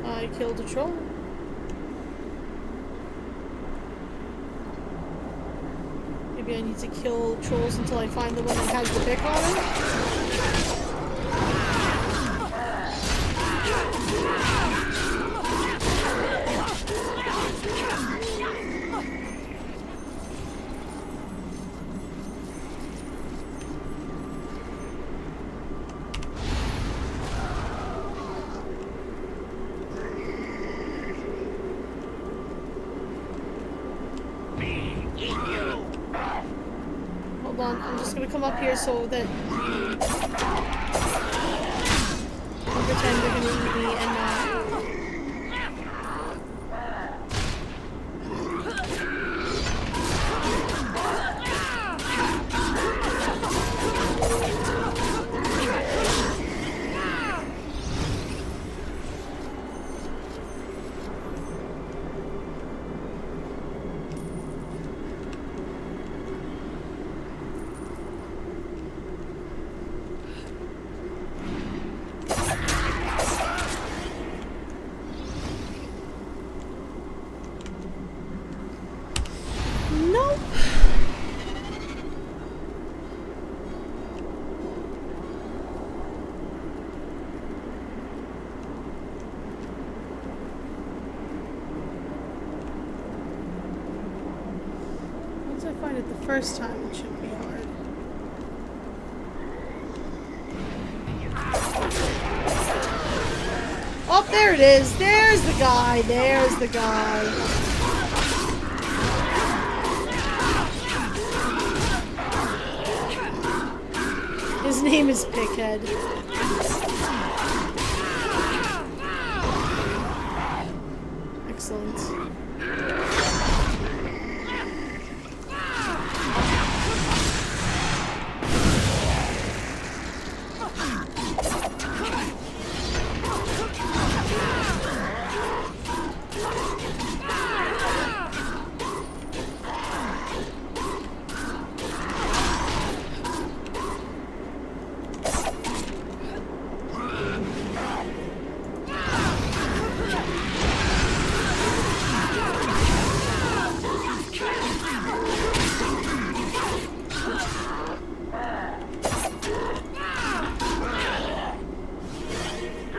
Speaker 1: I killed a troll. Maybe I need to kill trolls until I find the one that has the pick on it. Hold on, I'm just gonna come up here so that I'll pretend they're gonna eat me and not. Nope. Once I find it the first time, it shouldn't be hard. Oh, there it is. There's the guy. There's the guy. His name is Pickhead. Excellent.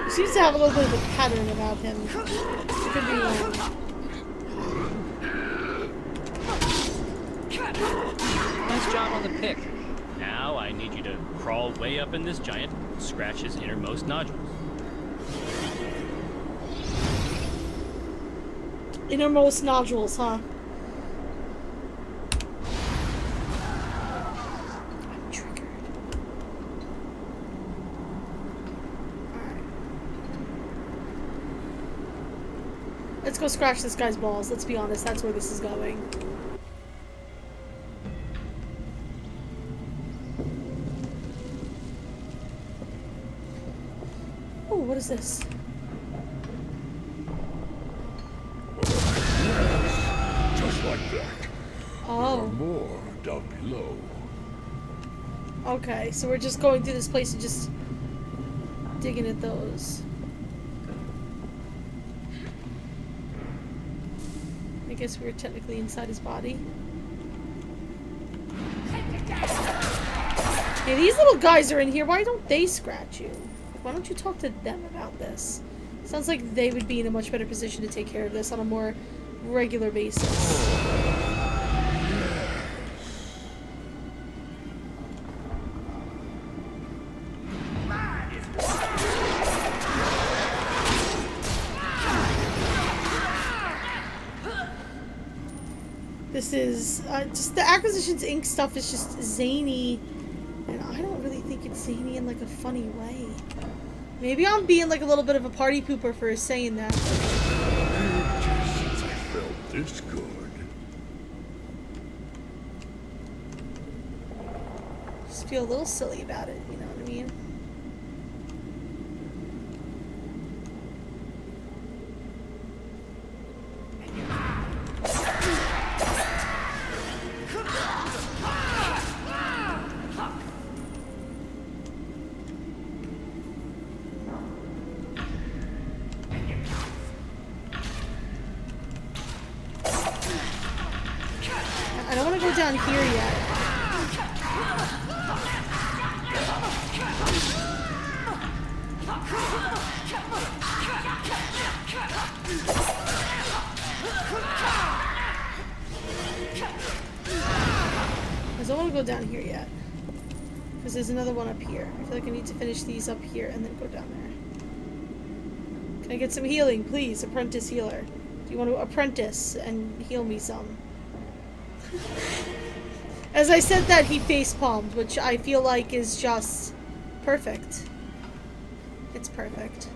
Speaker 1: Seems to have a little bit of a pattern about him. Could be wrong.
Speaker 8: Nice job on the pick. Now I need you to crawl way up in this giant, scratch his innermost nodules.
Speaker 1: Innermost nodules, huh? I'm triggered. Alright. Let's go scratch this guy's balls. Let's be honest, that's where this is going. Oh, what is this?
Speaker 3: Just like that.
Speaker 1: Oh.
Speaker 3: More down below.
Speaker 1: Okay, so we're just going through this place and just digging at those. I guess we're technically inside his body. Hey, these little guys are in here. Why don't they scratch you? Why don't you talk to them about this? Sounds like they would be in a much better position to take care of this on a more regular basis. This is just the Acquisitions Inc. stuff is just zany, and I don't really think it's zany in like a funny way. Maybe I'm being like a little bit of a party pooper for saying that.
Speaker 3: Ages since I felt this good.
Speaker 1: Just feel a little silly about it, you know what I mean? I don't want to go down here yet. I don't want to go down here yet. Because there's another one up here. I feel like I need to finish these up here and then go down there. Can I get some healing, please? Apprentice healer. Do you want to apprentice and heal me some? As I said that, he face-palmed, which I feel like is just perfect. It's perfect.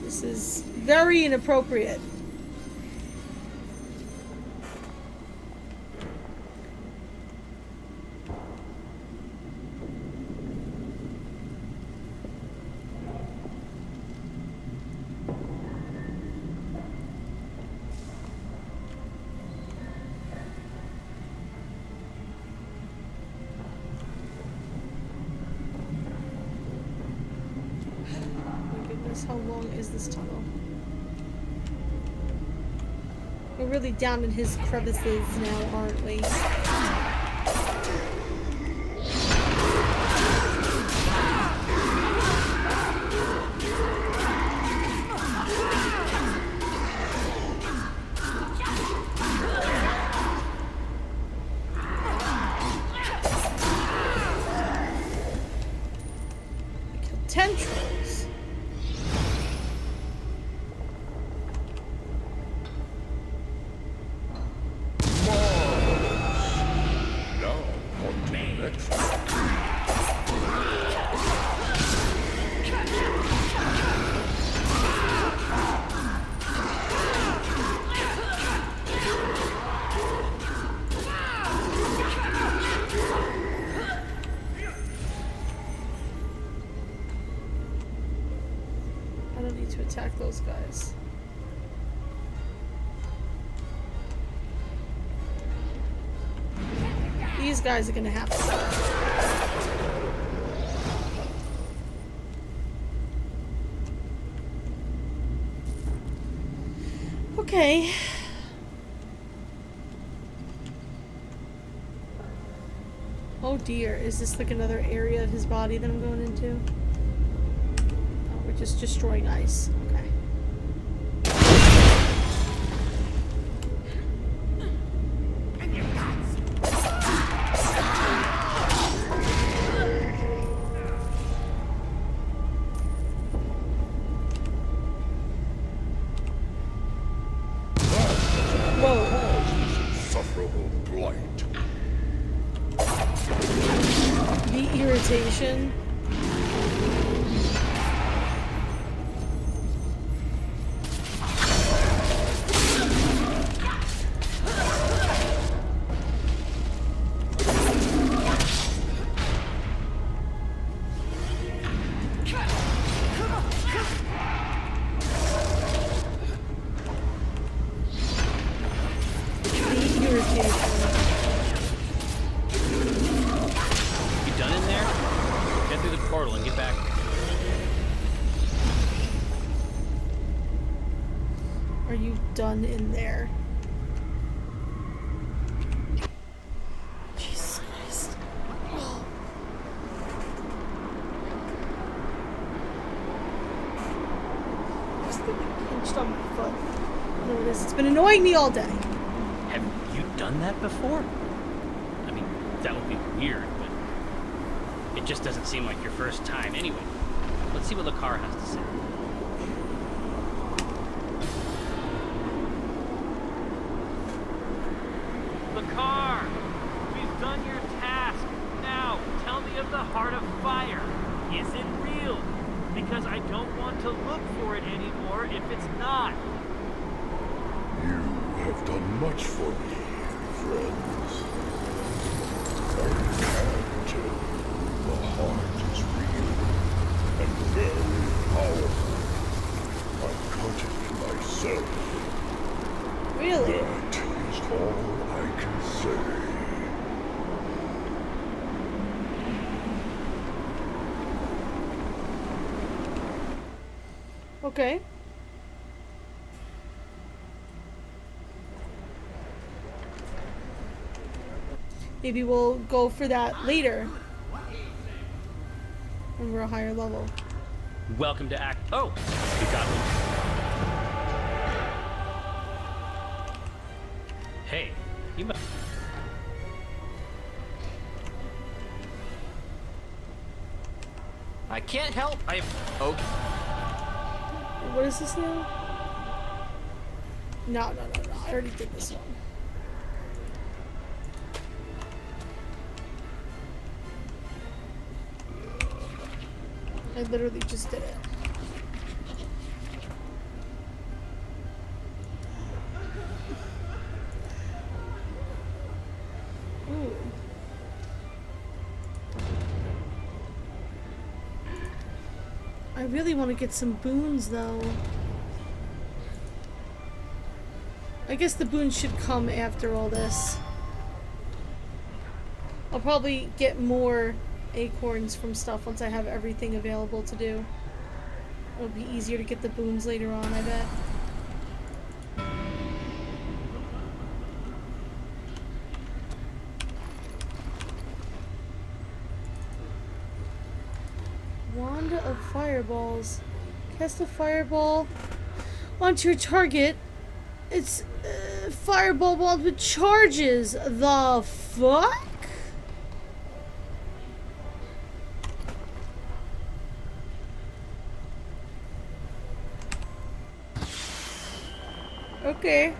Speaker 1: This is very inappropriate. How long is this tunnel? We're really down in his crevices now, aren't we? I killed 10 trolls. To attack those guys. These guys are gonna have to die. Okay. Oh dear, is this like another area of his body that I'm going into? Just destroying ice. Okay.
Speaker 3: Whoa. Insufferable blight.
Speaker 1: The irritation. Done in there. Jesus Christ. Oh. There's something pinched on my foot. I know it is. It's been annoying me all day.
Speaker 8: Have you done that before? I mean, that would be weird, but It just doesn't seem like your first time anyway. Let's see what the car has to say.
Speaker 4: The car! We've done your task. Now, tell me of the Heart of Fire. Is it real? Because I don't want to look for it anymore if it's not.
Speaker 3: You have done much for me, friends. I can tell you the heart is real and very powerful. I cut it myself.
Speaker 1: Really?
Speaker 3: That is all I can say.
Speaker 1: Okay. Maybe we'll go for that later. When we're a higher level.
Speaker 8: Welcome to Act... Oh! You got me. Hey, you must...
Speaker 5: I can't help. Okay.
Speaker 1: What is this now? No. I already did this one. I literally just did it. Ooh. I really want to get some boons though. I guess the boons should come after all this. I'll probably get more acorns from stuff once I have everything available to do. It'll be easier to get the boons later on, I bet. Wand of fireballs. Cast a fireball onto your target. It's fireball wand with charges. The fuck? Okay.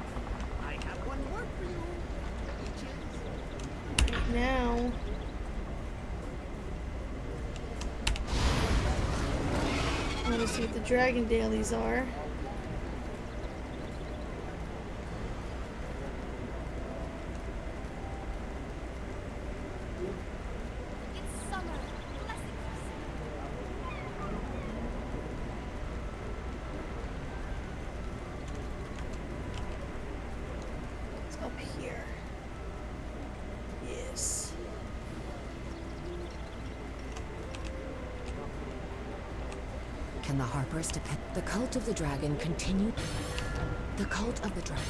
Speaker 6: I have one word for you.
Speaker 1: Now. I want to see what the dragon dailies are.
Speaker 2: It's summer. Blessings.
Speaker 1: It's up here. Yes.
Speaker 9: Can the Harpers depend? The cult of the dragon continued. The cult of the dragon.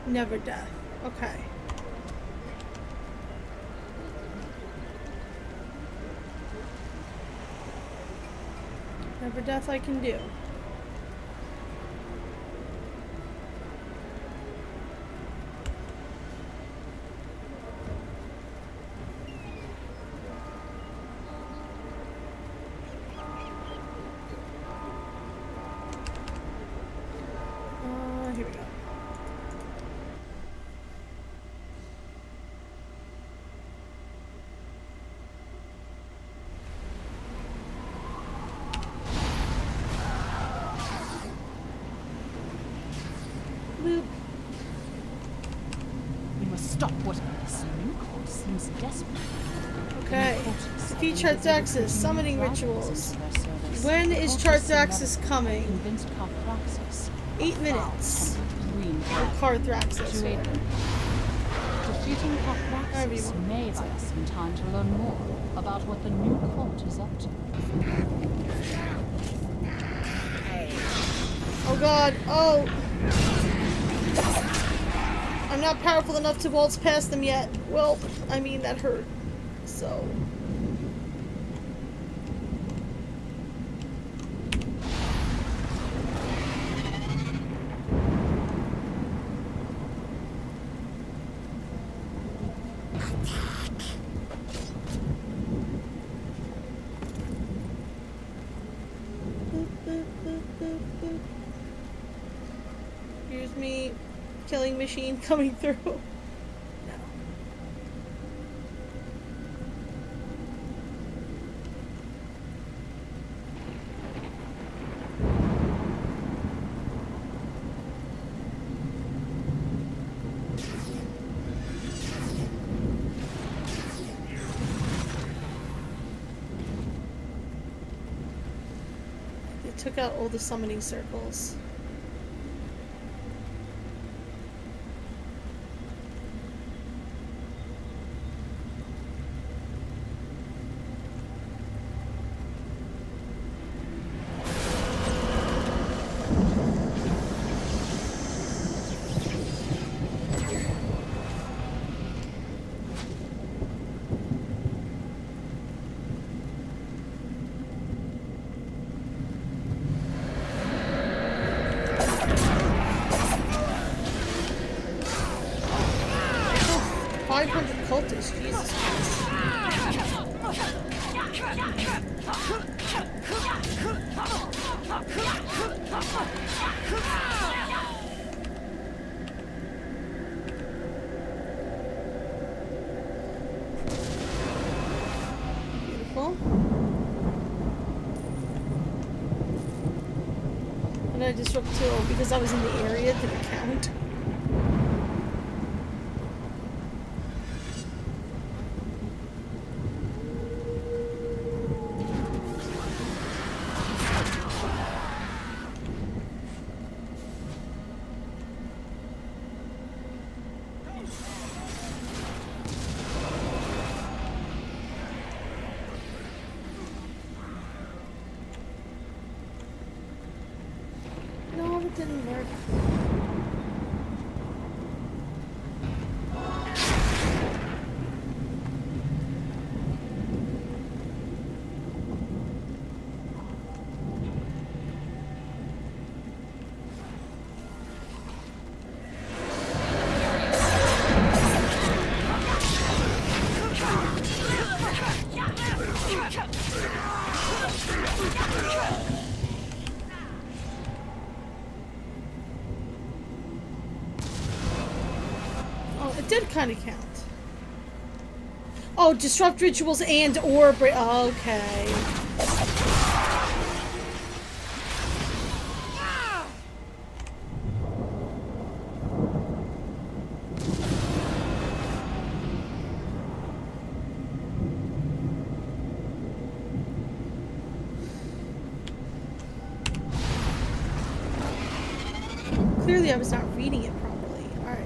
Speaker 1: Never death. Okay. Never death I can do. Here we go. Bloop.
Speaker 10: We must stop what this new cult seems desperate.
Speaker 1: Okay. Defeat Chartaxis. Summoning rituals. When is Chartaxis coming? 8 minutes. Or Carthraxis.
Speaker 10: Defeating Carthraxis may buy us some time to learn more about what the new cult is up to.
Speaker 1: Oh god. Oh. I'm not powerful enough to waltz past them yet. Well, I mean, that hurt. So. Excuse me, killing machine coming through. No. They took out all the summoning circles. Cultists, Jesus Beautiful. And I disrupt too because I was in the area, did it count? No, it didn't work. It did kind of count. Oh, disrupt rituals and or break. Okay. Clearly, I was not reading it properly. All right.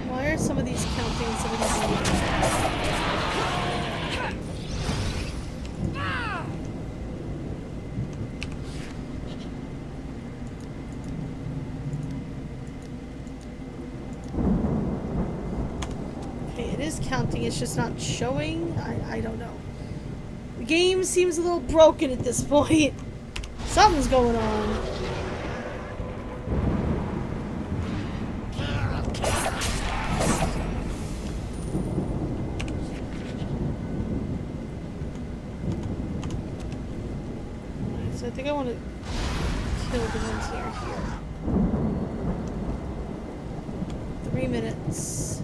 Speaker 1: Why are some of these counting and some of these not? Okay, it is counting, it's just not showing. I don't know. The game seems a little broken at this point. Something's going on. So I think I want to kill the ones that are here. 3 minutes.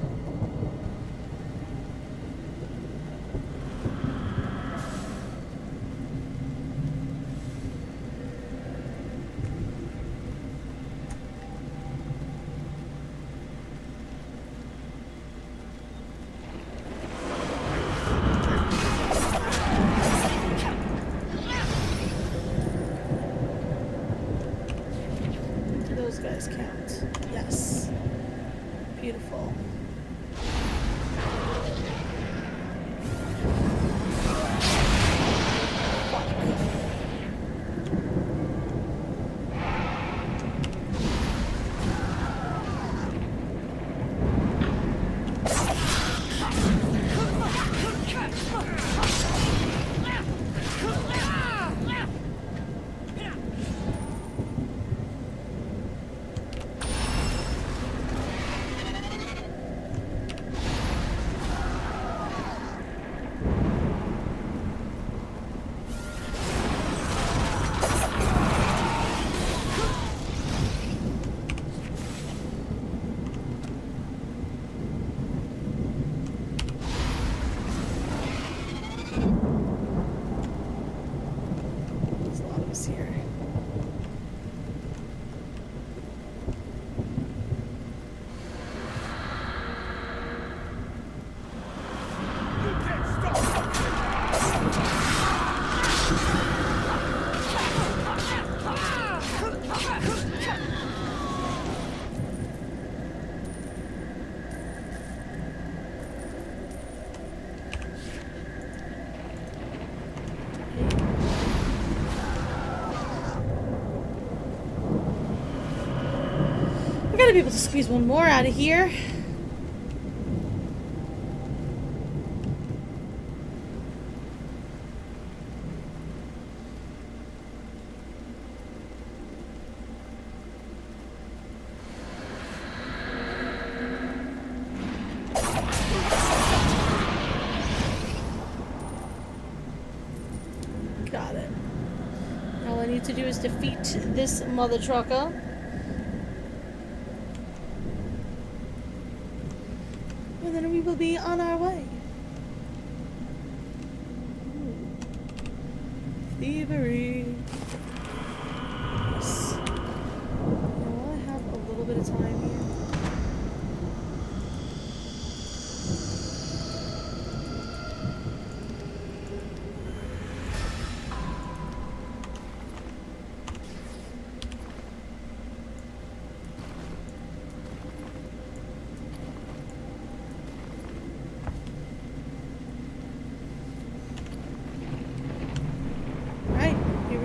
Speaker 1: Gotta be able to squeeze one more out of here. Got it. All I need to do is defeat this mother trucker. And then we will be on our way. Thievery. Yes. Now I have a little bit of time here.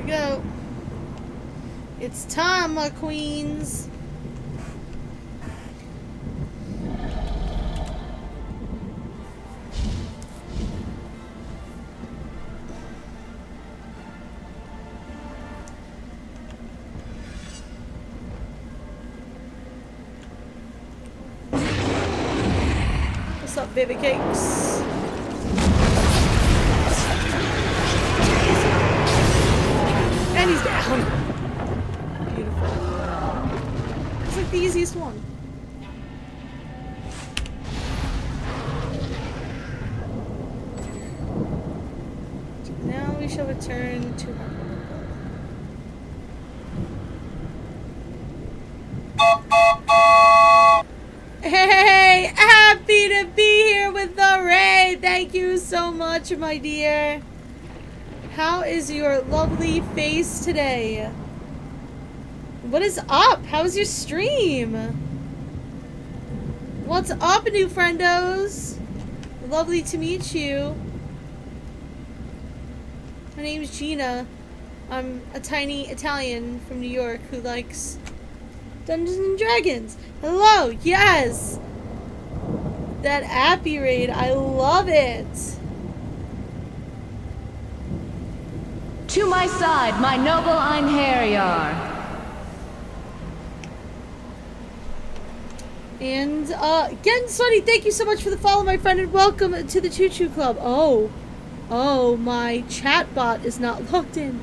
Speaker 1: Go. It's time, my queens. What's up, baby cakes? And he's down. Beautiful. It's like the easiest one. Now we shall return to our Hey! Happy to be here with the raid! Thank you so much, my dear. How is your lovely face today? What is up? How's your stream? What's up, new friendos? Lovely to meet you. My name's Gina. I'm a tiny Italian from New York who likes Dungeons and Dragons. Hello, yes! That Appy raid, I love it!
Speaker 11: To my side, my noble Einherjar.
Speaker 1: And, again, Sonny, thank you so much for the follow, my friend, and welcome to the Chu-Chu Club. Oh, my chat bot is not logged in.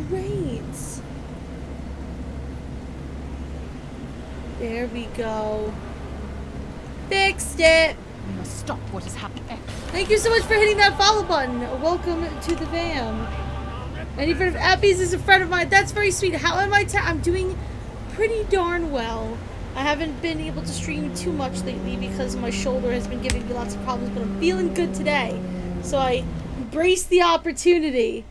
Speaker 1: Great. There we go. Fixed it.
Speaker 10: We must stop what is happening.
Speaker 1: Thank you so much for hitting that follow button. Welcome to the fam. Any friend of Appy's is a friend of mine. That's very sweet. How am I? I'm doing pretty darn well. I haven't been able to stream too much lately because my shoulder has been giving me lots of problems, but I'm feeling good today. So I embraced the opportunity.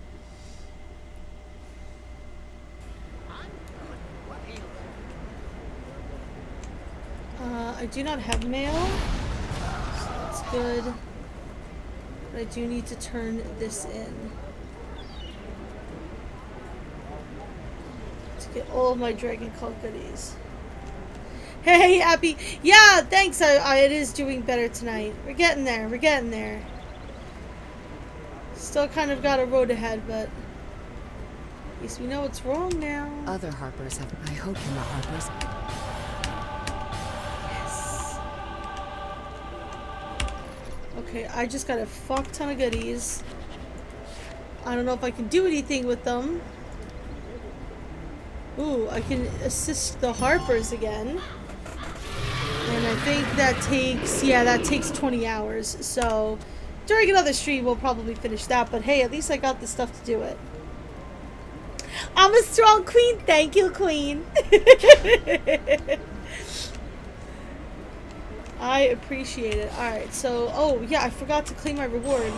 Speaker 1: I do not have mail, so that's good. But I do need to turn this in to get all of my Dragon Call goodies. Hey, Appy. Yeah, thanks. It is doing better tonight. We're getting there. We're getting there. Still kind of got a road ahead, but at least we know what's wrong now.
Speaker 9: Other Harpers have... I hope in the Harpers...
Speaker 1: Okay, I just got a fuck ton of goodies. I don't know if I can do anything with them. Ooh, I can assist the Harpers again. And I think that takes, yeah, that takes 20 hours. So, during another stream, we'll probably finish that. But hey, at least I got the stuff to do it. I'm a strong queen. Thank you, queen. I appreciate it. Alright, so, oh, yeah, I forgot to claim my reward.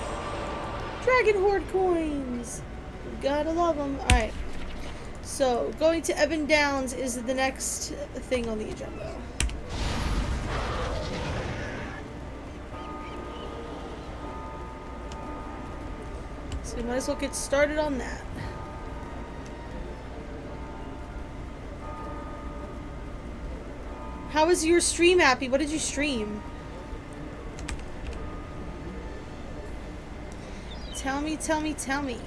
Speaker 1: Dragon Horde coins! Gotta love them. Alright. So, going to Ebon Downs is the next thing on the agenda. So, we might as well get started on that. How was your stream, Happy? What did you stream? Tell me, tell me, tell me.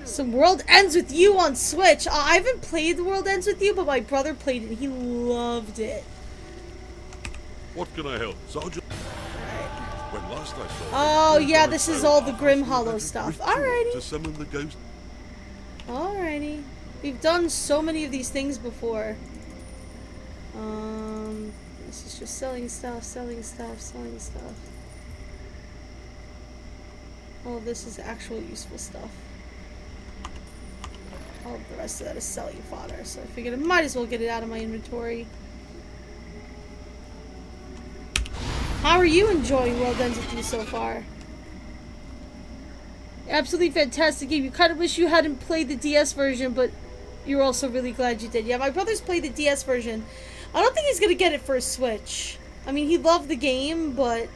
Speaker 1: Some World Ends With You on Switch. I haven't played The World Ends With You, but my brother played it and he loved it.
Speaker 3: What can I help, Sergeant? When last I saw
Speaker 1: Oh yeah, this is all the Grim Hollow stuff. Alrighty.
Speaker 3: To summon the ghost.
Speaker 1: Alrighty. We've done so many of these things before. This is just selling stuff, selling stuff, selling stuff. All of this is actual useful stuff. All of the rest of that is selling fodder, so I figured I might as well get it out of my inventory. How are you enjoying World Ends With You so far? Absolutely fantastic game. You kind of wish you hadn't played the DS version, but you're also really glad you did. Yeah, my brother's played the DS version. I don't think he's gonna get it for a Switch. I mean, he loved the game, but...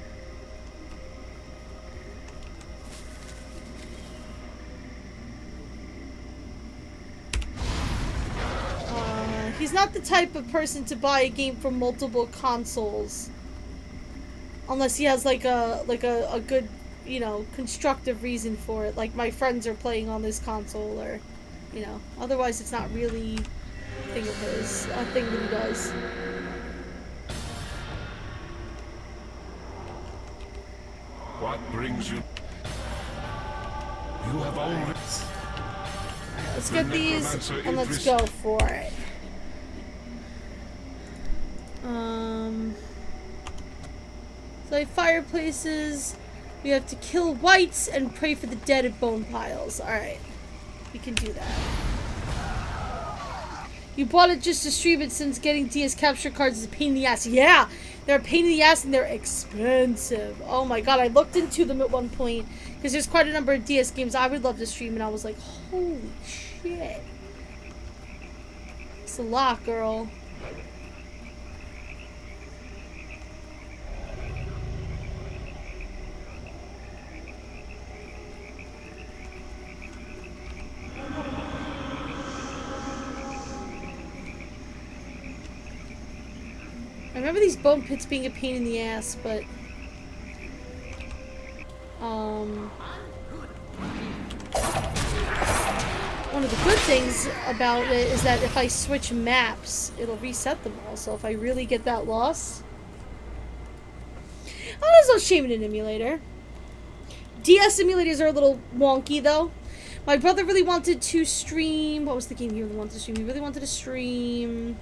Speaker 1: he's not the type of person to buy a game for multiple consoles. Unless he has like a good, you know, constructive reason for it. Like my friends are playing on this console, or, you know. Otherwise it's not really a thing of his, a thing that he does.
Speaker 3: What brings you? You have only...
Speaker 1: Let's get these and let's go for it. So like fireplaces, we have to kill whites and pray for the dead at bone piles. Alright. We can do that. You bought it just to stream it since getting DS capture cards is a pain in the ass. Yeah! They're a pain in the ass and they're expensive. Oh my god, I looked into them at one point because there's quite a number of DS games I would love to stream and I was like, holy shit. It's a lot, girl. I remember these bone pits being a pain in the ass, but one of the good things about it is that if I switch maps, it'll reset them all. So if I really get that loss, oh, there's no shame in an emulator. DS emulators are a little wonky though. My brother really wanted to stream. What was the game he really wanted to stream? He really wanted to stream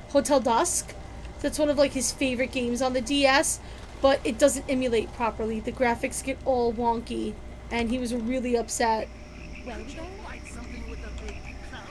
Speaker 1: Hotel Dusk. That's one of like his favorite games on the DS, but it doesn't emulate properly. The graphics get all wonky, and he was really upset.
Speaker 6: Well, would you like something with a big club?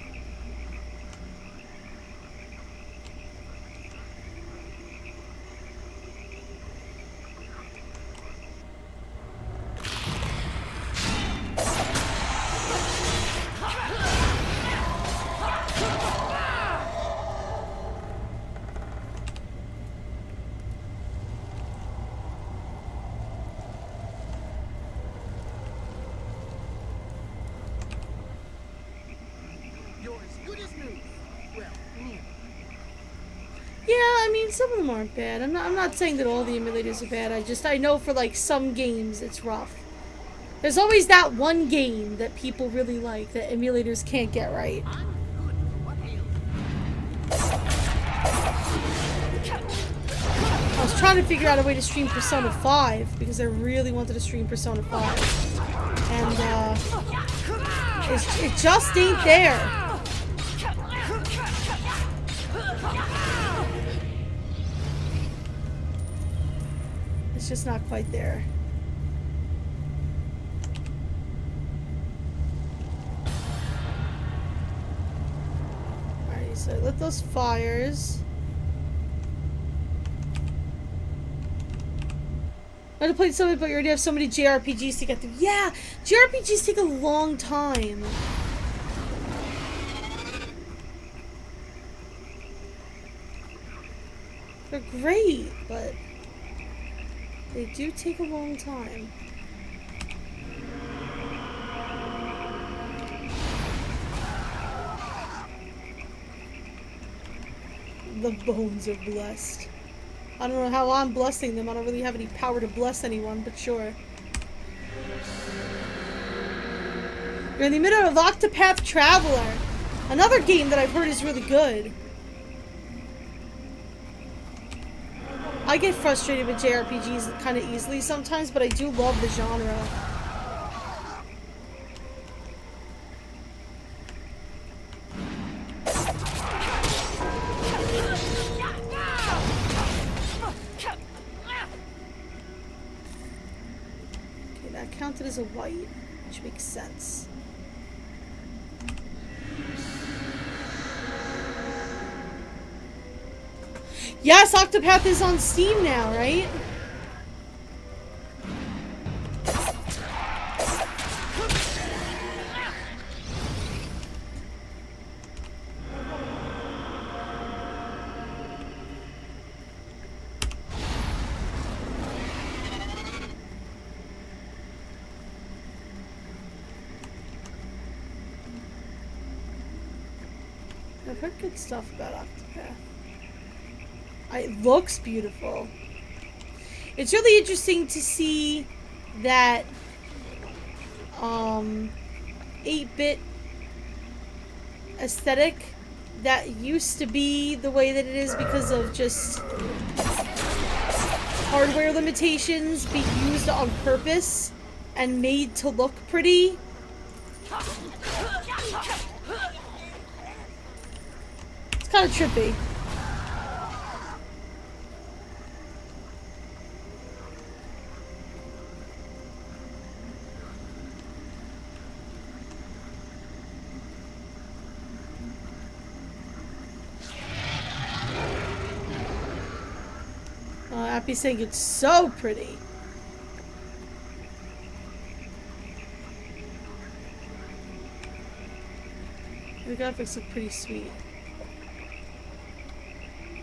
Speaker 1: Some of them aren't bad. I'm not saying that all the emulators are bad. I know for like some games it's rough. There's always that one game that people really like that emulators can't get right. I was trying to figure out a way to stream Persona 5 because I really wanted to stream Persona 5. And it just ain't there. It's just not quite there. Alright, so lit those fires. I had to play something, but you already have so many JRPGs to get through. Yeah! JRPGs take a long time. They're great, but They do take a long time. The bones are blessed. I don't know how I'm blessing them. I don't really have any power to bless anyone, but sure. You're in the middle of Octopath Traveler. Another game that I've heard is really good. I get frustrated with JRPGs kind of easily sometimes, but I do love the genre. Okay, that counted as a white, which makes sense. Yes, Octopath is on Steam now, right? I've heard good stuff about Octopath. It looks beautiful. It's really interesting to see that 8-bit aesthetic that used to be the way that it is because of just hardware limitations be used on purpose and made to look pretty. It's kind of trippy. Happy saying it's so pretty. The graphics look pretty sweet.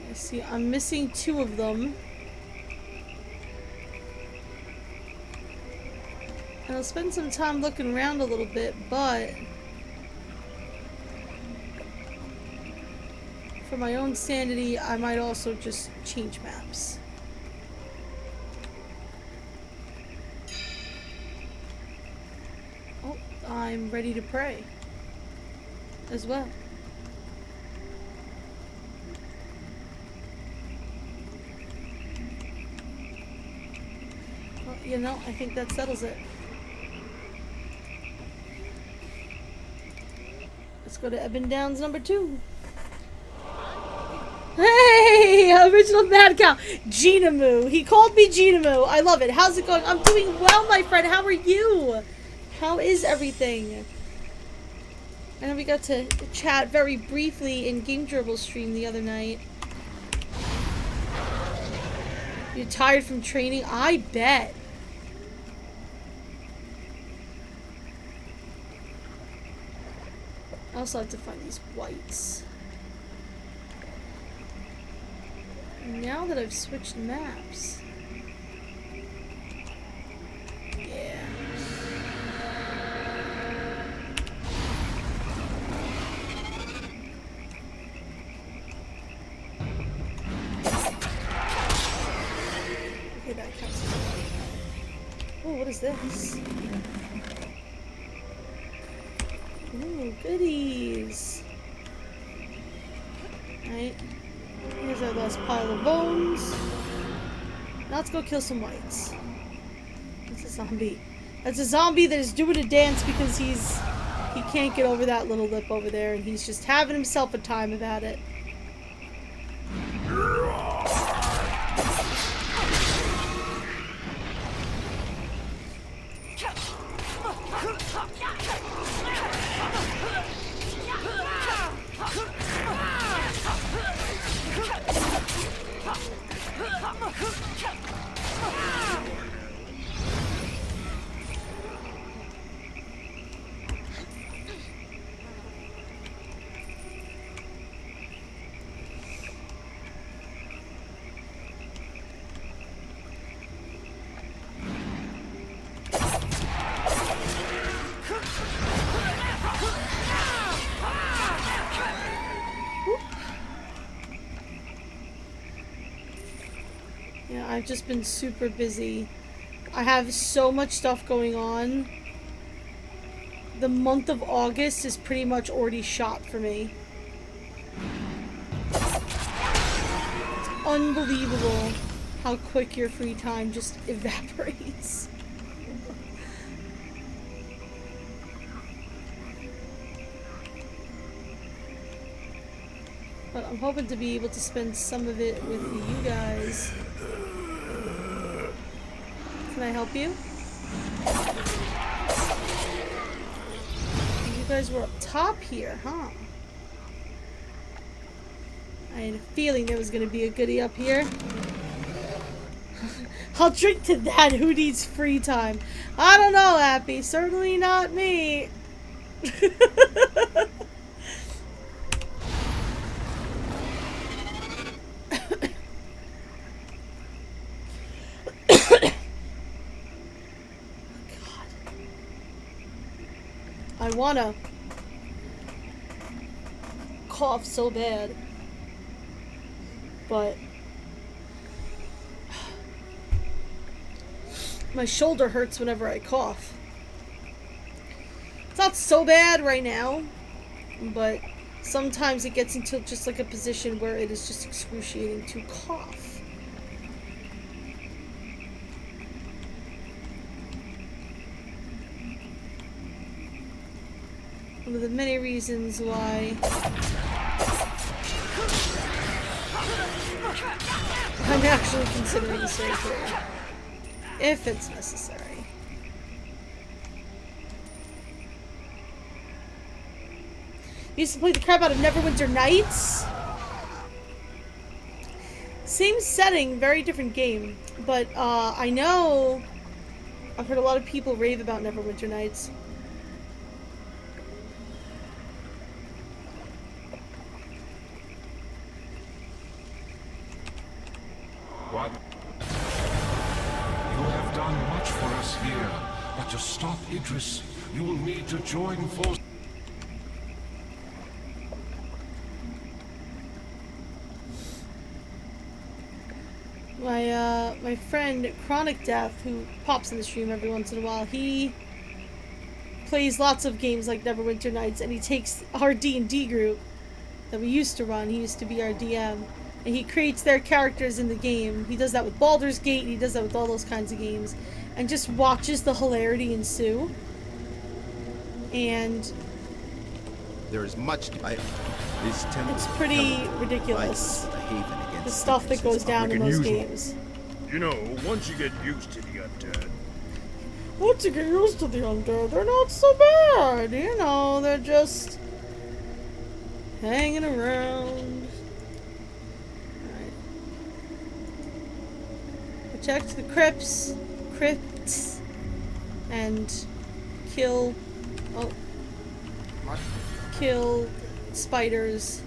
Speaker 1: I see I'm missing 2 of them. And I'll spend some time looking around a little bit, but for my own sanity, I might also just change maps. Oh, I'm ready to pray as well. Well, you know, I think that settles it. Let's go to Eben Downs number 2. Hey, original Mad Cow, Ginamoo. He called me Ginamoo. I love it. How's it going? I'm doing well, my friend. How are you? How is everything? I know we got to chat very briefly in Game Gerbil stream the other night. You're tired from training? I bet. I also have to find these whites. Now that I've switched maps. Yeah. Okay, that counts. Oh, what is this? Ooh, goodies. Alright. Here's our last pile of bones. Now let's go kill some whites. That's a zombie. That's a zombie that is doing a dance because he can't get over that little lip over there, and he's just having himself a time about it. I've just been super busy. I have so much stuff going on. The month of August is pretty much already shot for me. It's unbelievable how quick your free time just evaporates. But I'm hoping to be able to spend some of it with you guys. Can I help you? You guys were up top here, huh? I had a feeling there was gonna be a goodie up here. I'll drink to that. Who needs free time? I don't know, Happy. Certainly not me. I wanna cough so bad, but my shoulder hurts whenever I cough. It's not so bad right now, but sometimes it gets into just like a position where it is just excruciating to cough. One of the many reasons why I'm actually considering surgery, if it's necessary. Used to play the crap out of Neverwinter Nights. Same setting, very different game, but I know I've heard a lot of people rave about Neverwinter Nights.
Speaker 3: What? You have done much for us here, but to stop Idris, you will need to join forces.
Speaker 1: My friend Chronic Death, who pops in the stream every once in a while, he plays lots of games like Neverwinter Nights, and he takes our D&D group that we used to run. He used to be our DM. And he creates their characters in the game. He does that with Baldur's Gate, and he does that with all those kinds of games. And just watches the hilarity ensue. And
Speaker 12: there is much
Speaker 1: it's pretty ridiculous, the stuff that goes down in those games.
Speaker 3: You know, once you get used to the undead.
Speaker 1: Once you get used to the undead, they're not so bad. You know, they're just hanging around. Protect the crypts, and kill spiders.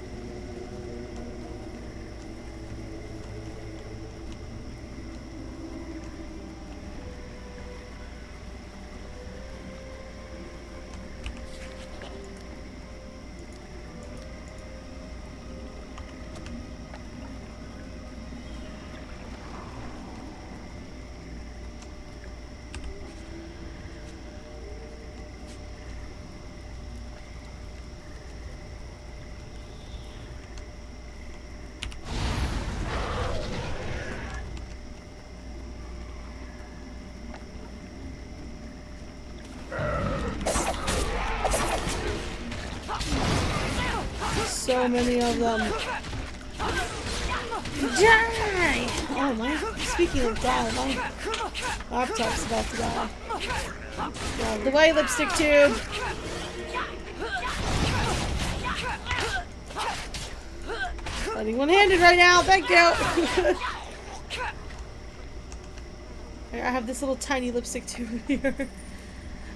Speaker 1: So many of them. Die! Oh my, speaking of die, my laptop's about to die. Out of the way, lipstick tube! Fighting one-handed right now, thank you! I have this little tiny lipstick tube here.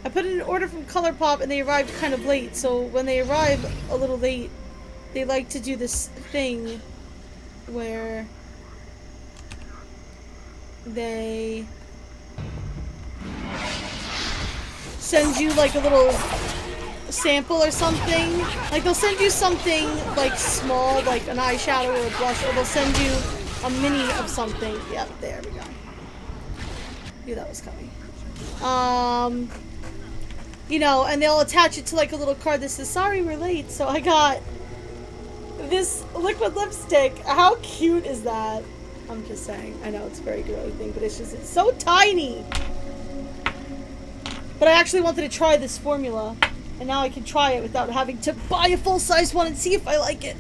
Speaker 1: I put in an order from ColourPop and they arrived kind of late, so when they arrive a little late, they like to do this thing where they send you like a little sample or something. Like they'll send you something like small, like an eyeshadow or a blush, or they'll send you a mini of something. Yep, there we go. Knew that was coming. You know, and they'll attach it to like a little card that says, sorry, we're late. So I got this liquid lipstick. How cute is that? I'm just saying. I know it's a very girly thing, but it's so tiny. But I actually wanted to try this formula, and now I can try it without having to buy a full-size one and see if I like it.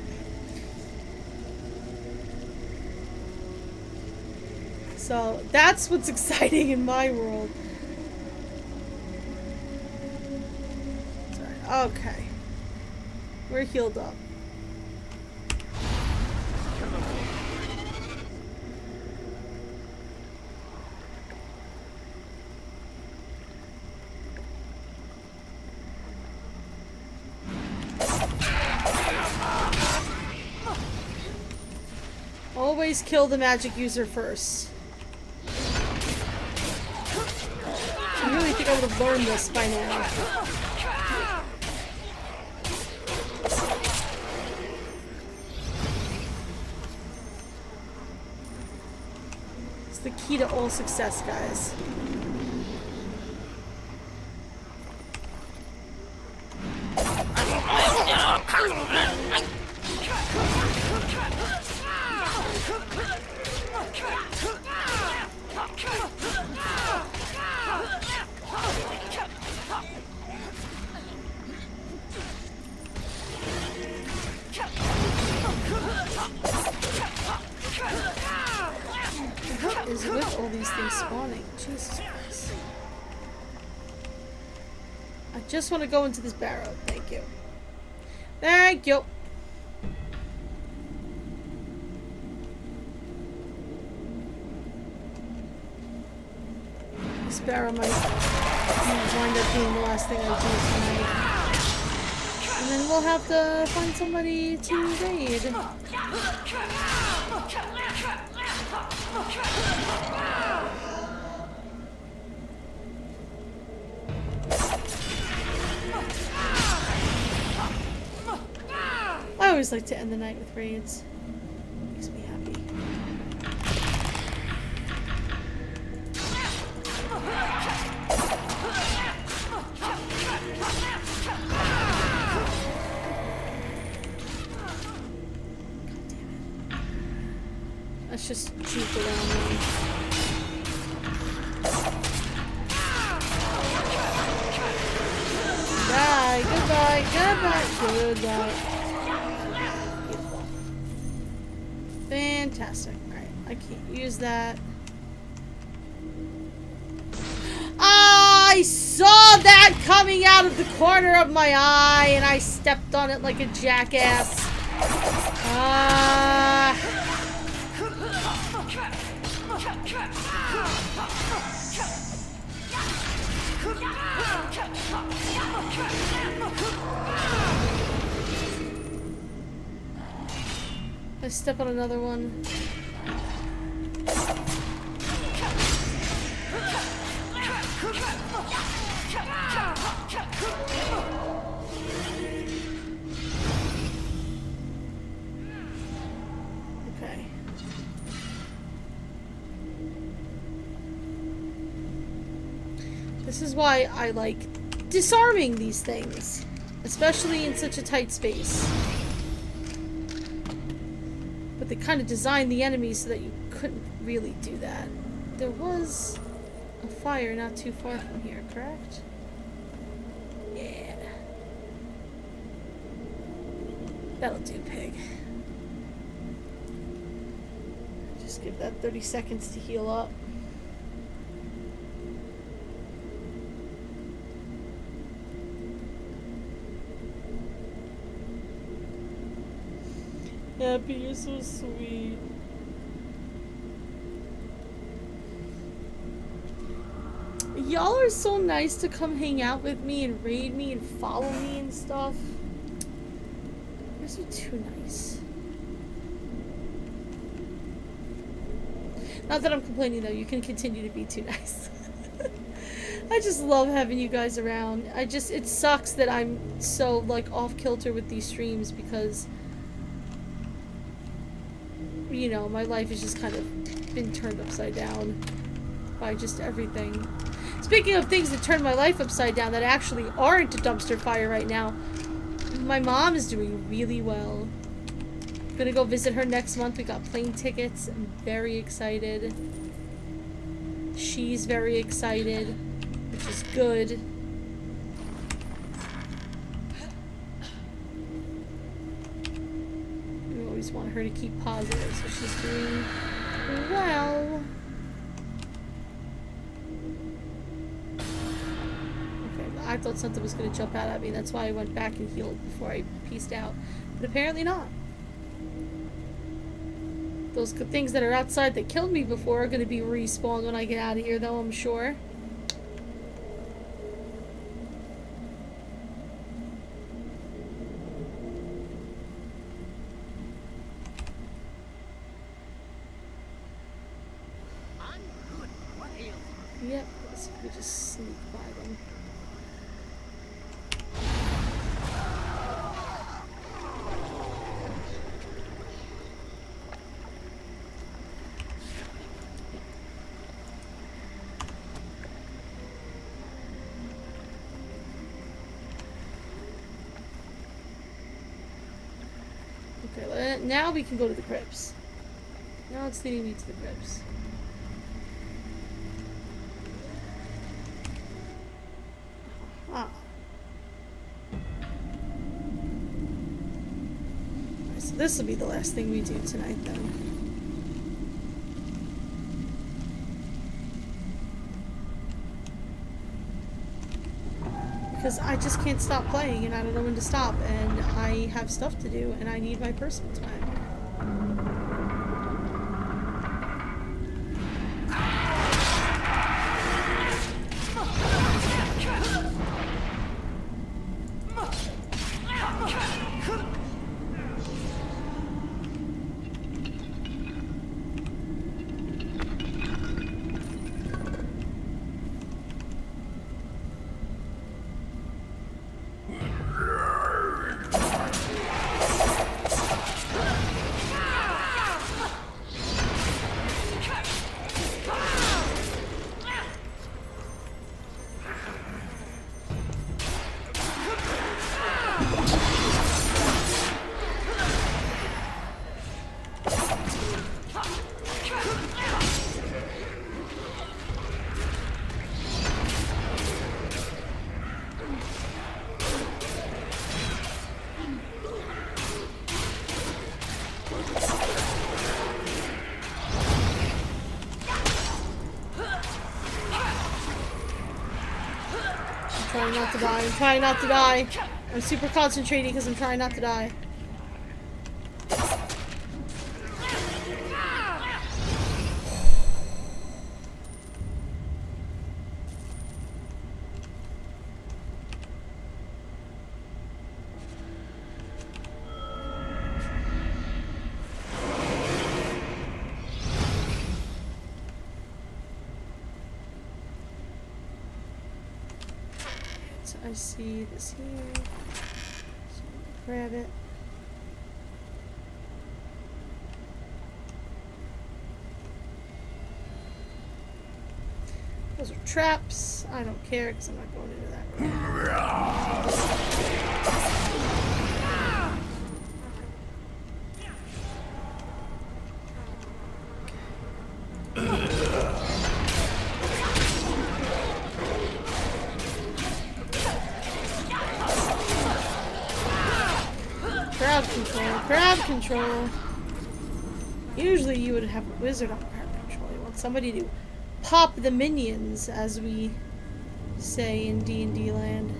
Speaker 1: So that's what's exciting in my world. Sorry. Okay. We're healed up. Always kill the magic user first. I really think I would have learned this by now. It's the key to all success, guys. What is with all these things spawning? Jesus Christ. I just want to go into this barrow. Thank you. Thank you. This barrow might wind up being the last thing I do tonight. And then we'll have to find somebody to raid. I always like to end the night with raids. Makes me happy. Let's just juke around them. Bye, goodbye, goodbye, goodbye. Beautiful. Fantastic. Alright, I can't use that. I saw that coming out of the corner of my eye and I stepped on it like a jackass. I step on another one. Okay. This is why I like disarming these things, especially in such a tight space. But they kind of designed the enemies so that you couldn't really do that. There was a fire not too far from here, correct? Yeah. That'll do, pig. Just give that 30 seconds to heal up. Happy, you're so sweet. Y'all are so nice to come hang out with me and raid me and follow me and stuff. You guys are too nice. Not that I'm complaining though, you can continue to be too nice. I just love having you guys around. It sucks that I'm so like off kilter with these streams because you know, my life has just kind of been turned upside down by just everything. Speaking of things that turned my life upside down that actually aren't a dumpster fire right now, my mom is doing really well. I'm gonna go visit her next month. We got plane tickets. I'm very excited. She's very excited, which is good. We always want her to keep positive, so she's doing well. Okay, I thought something was going to jump out at me. That's why I went back and healed before I pieced out. But apparently not. Those things that are outside that killed me before are going to be respawned when I get out of here, though, I'm sure. Yep, let's see if we just sneak by them. Okay, now we can go to the crypts. Now it's leading me to the crypts. Ah. Alright, so this will be the last thing we do tonight then. Because I just can't stop playing and I don't know when to stop, and I have stuff to do and I need my personal time. I'm trying not to die. I'm trying not to die. I'm super concentrating because I'm trying not to die. I see this here. So grab it. Those are traps. I don't care because I'm not going into that room. Crowd control. Usually you would have a wizard on crowd control. You want somebody to pop the minions, as we say in D&D land.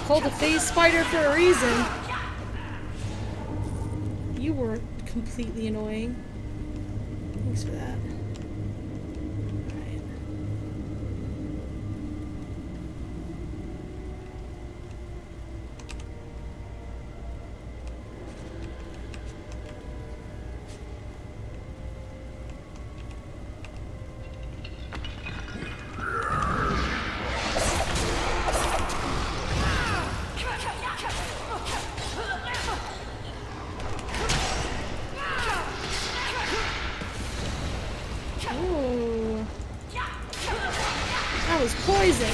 Speaker 1: Called a phase spider for a reason. You were completely annoying. Thanks for that. Alright. That was poison.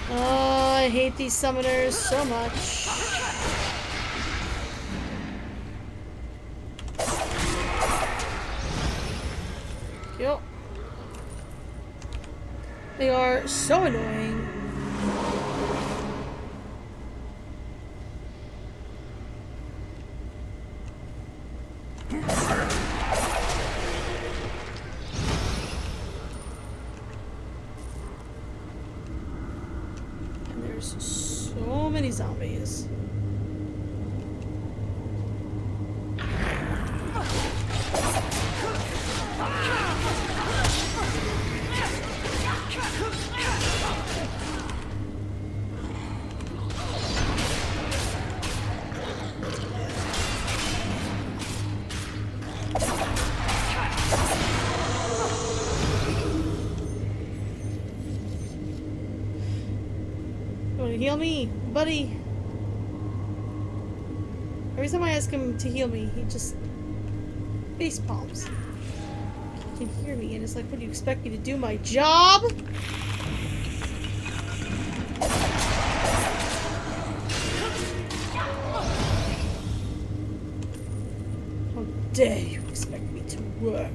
Speaker 1: Oh, I hate these summoners so much. Yep. They are so annoying. And there's so many zombies. Heal me, buddy. Every time I ask him to heal me, he just face palms. He can hear me and it's like, what do you expect me to do? My job? How dare you expect me to work?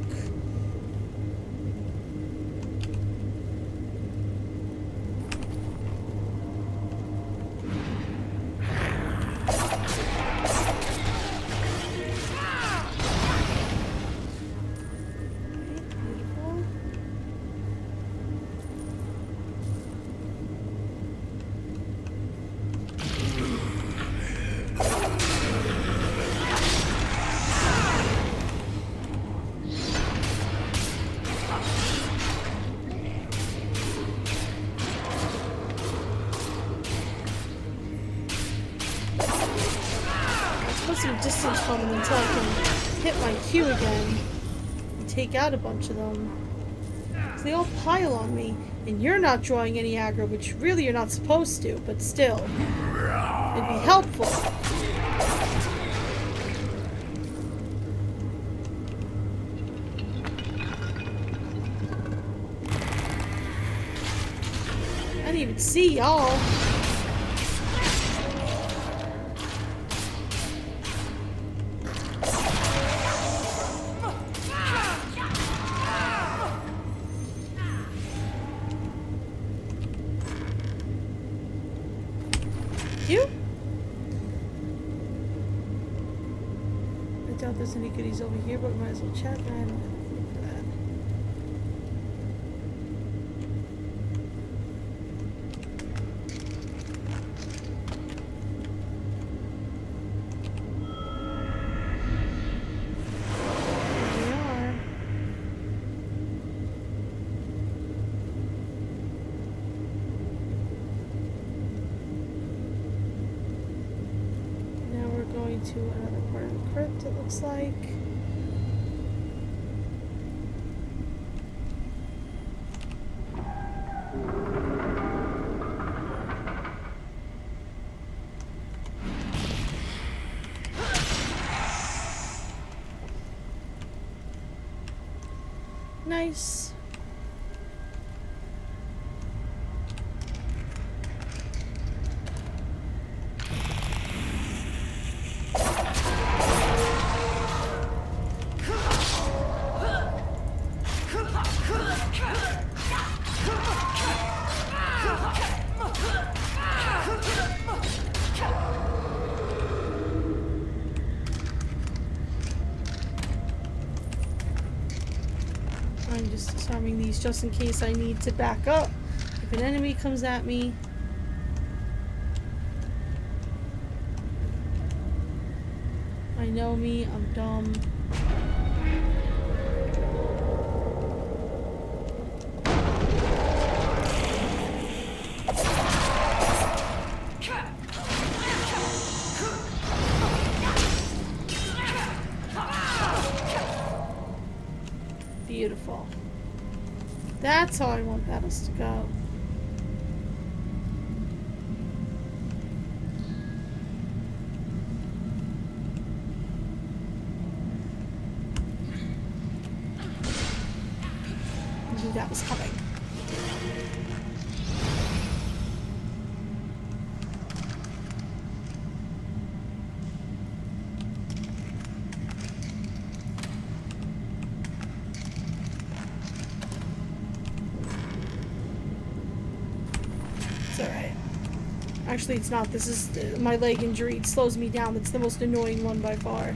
Speaker 1: Some distance from them until I can hit my Q again and take out a bunch of them. So they all pile on me, and you're not drawing any aggro, which really you're not supposed to, but still, it'd be helpful. I didn't even see y'all. I doubt there's any goodies over here, but we might as well check. I don't have anything for that. There we are. Now we're going to another part of the crypt, it looks like. Nice. I'm just disarming these just in case I need to back up if an enemy comes at me. I know me, I'm dumb. Beautiful. That's how I want battles to go. was coming. It's alright. Actually, it's not. This is my leg injury. It slows me down. It's the most annoying one by far.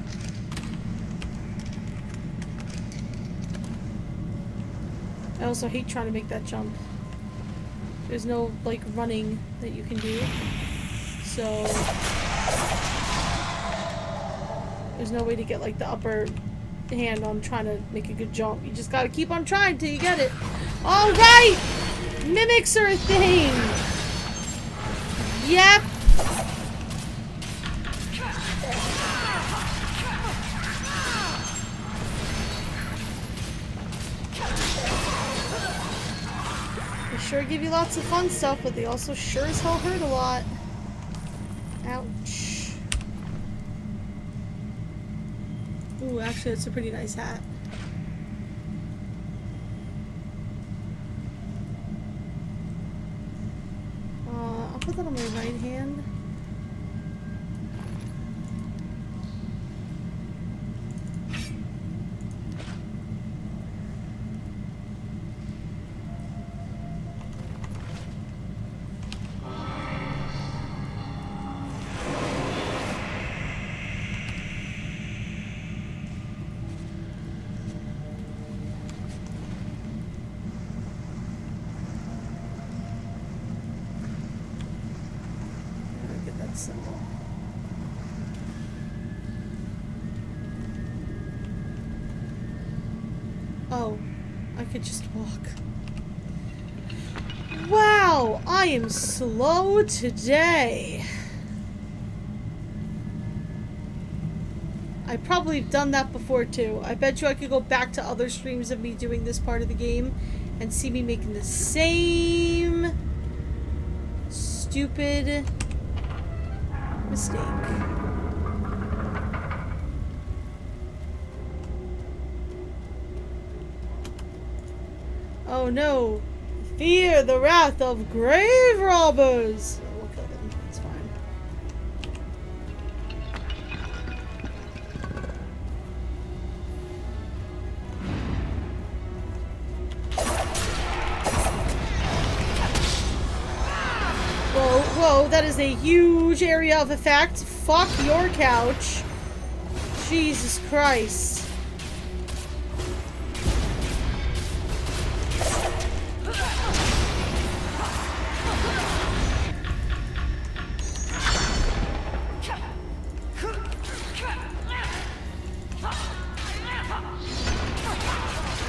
Speaker 1: I also hate trying to make that jump. There's no, like, running that you can do. So... there's no way to get, like, the upper hand on trying to make a good jump. You just gotta keep on trying till you get it. Alright! Mimics are a thing! Yep! They sure give you lots of fun stuff, but they also sure as hell hurt a lot. Ouch. Ooh, actually that's a pretty nice hat. I'll put that on my right hand. Symbol. Oh, I could just walk. Wow, I am slow today. I probably have done that before too. I bet you I could go back to other streams of me doing this part of the game and see me making the same stupid mistake. Oh no! Fear the wrath of grave robbers! Oh, we'll kill them. It's fine. Whoa, whoa, that is a huge area of effect. Fuck your couch. Jesus Christ.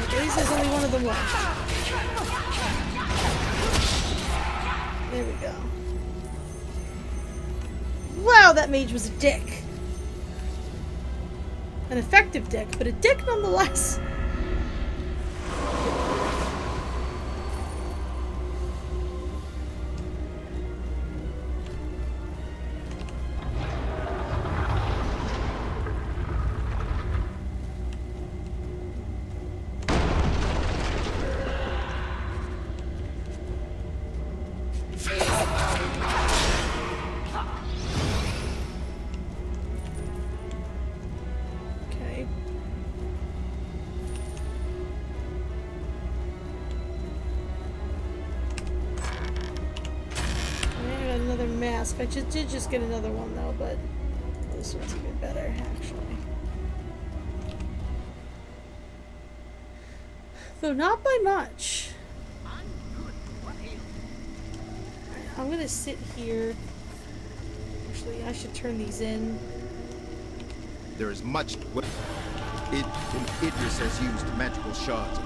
Speaker 1: At least there's only one of them left. There we go. Wow, that mage was a dick. An effective dick, but a dick nonetheless. I did just get another one though, but this one's even better actually. Though not by much. I'm gonna sit here. Actually, I should turn these in.
Speaker 12: There is much. Idris has used magical shards.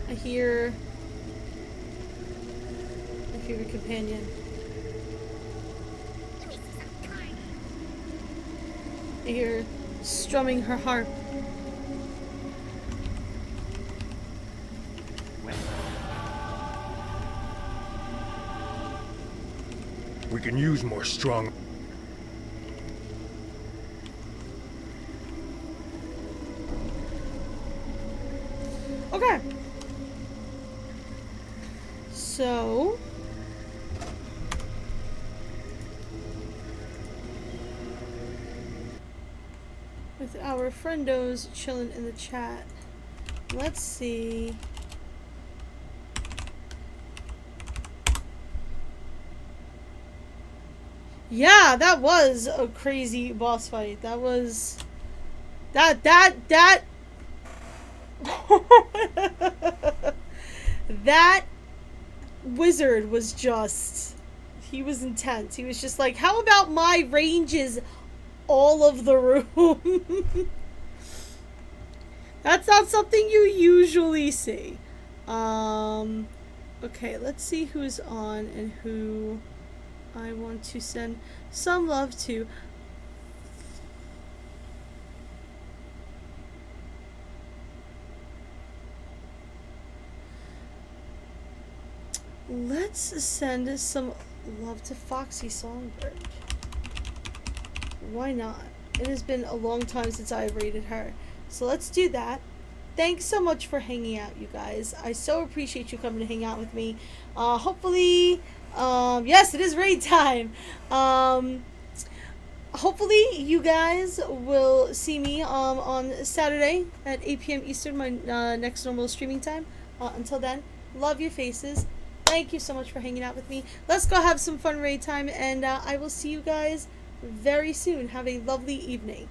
Speaker 1: I hear my favorite companion. I hear strumming her harp.
Speaker 3: We can use more strong.
Speaker 1: So... with our friendos chilling in the chat. Let's see. Yeah, that was a crazy boss fight. That was... That... That wizard was just... He was intense. He was just like, how about my ranges all of the room? That's not something you usually see. Okay, let's see who's on and who I want to send some love to. Let's send some love to Foxy Songbird. Why not? It has been a long time since I rated her. So let's do that. Thanks so much for hanging out, you guys. I so appreciate you coming to hang out with me. Hopefully, yes, it is raid time. Hopefully you guys will see me on Saturday at 8 p.m. Eastern, my next normal streaming time. Until then, love your faces. Thank you so much for hanging out with me. Let's go have some fun raid time, and I will see you guys very soon. Have a lovely evening.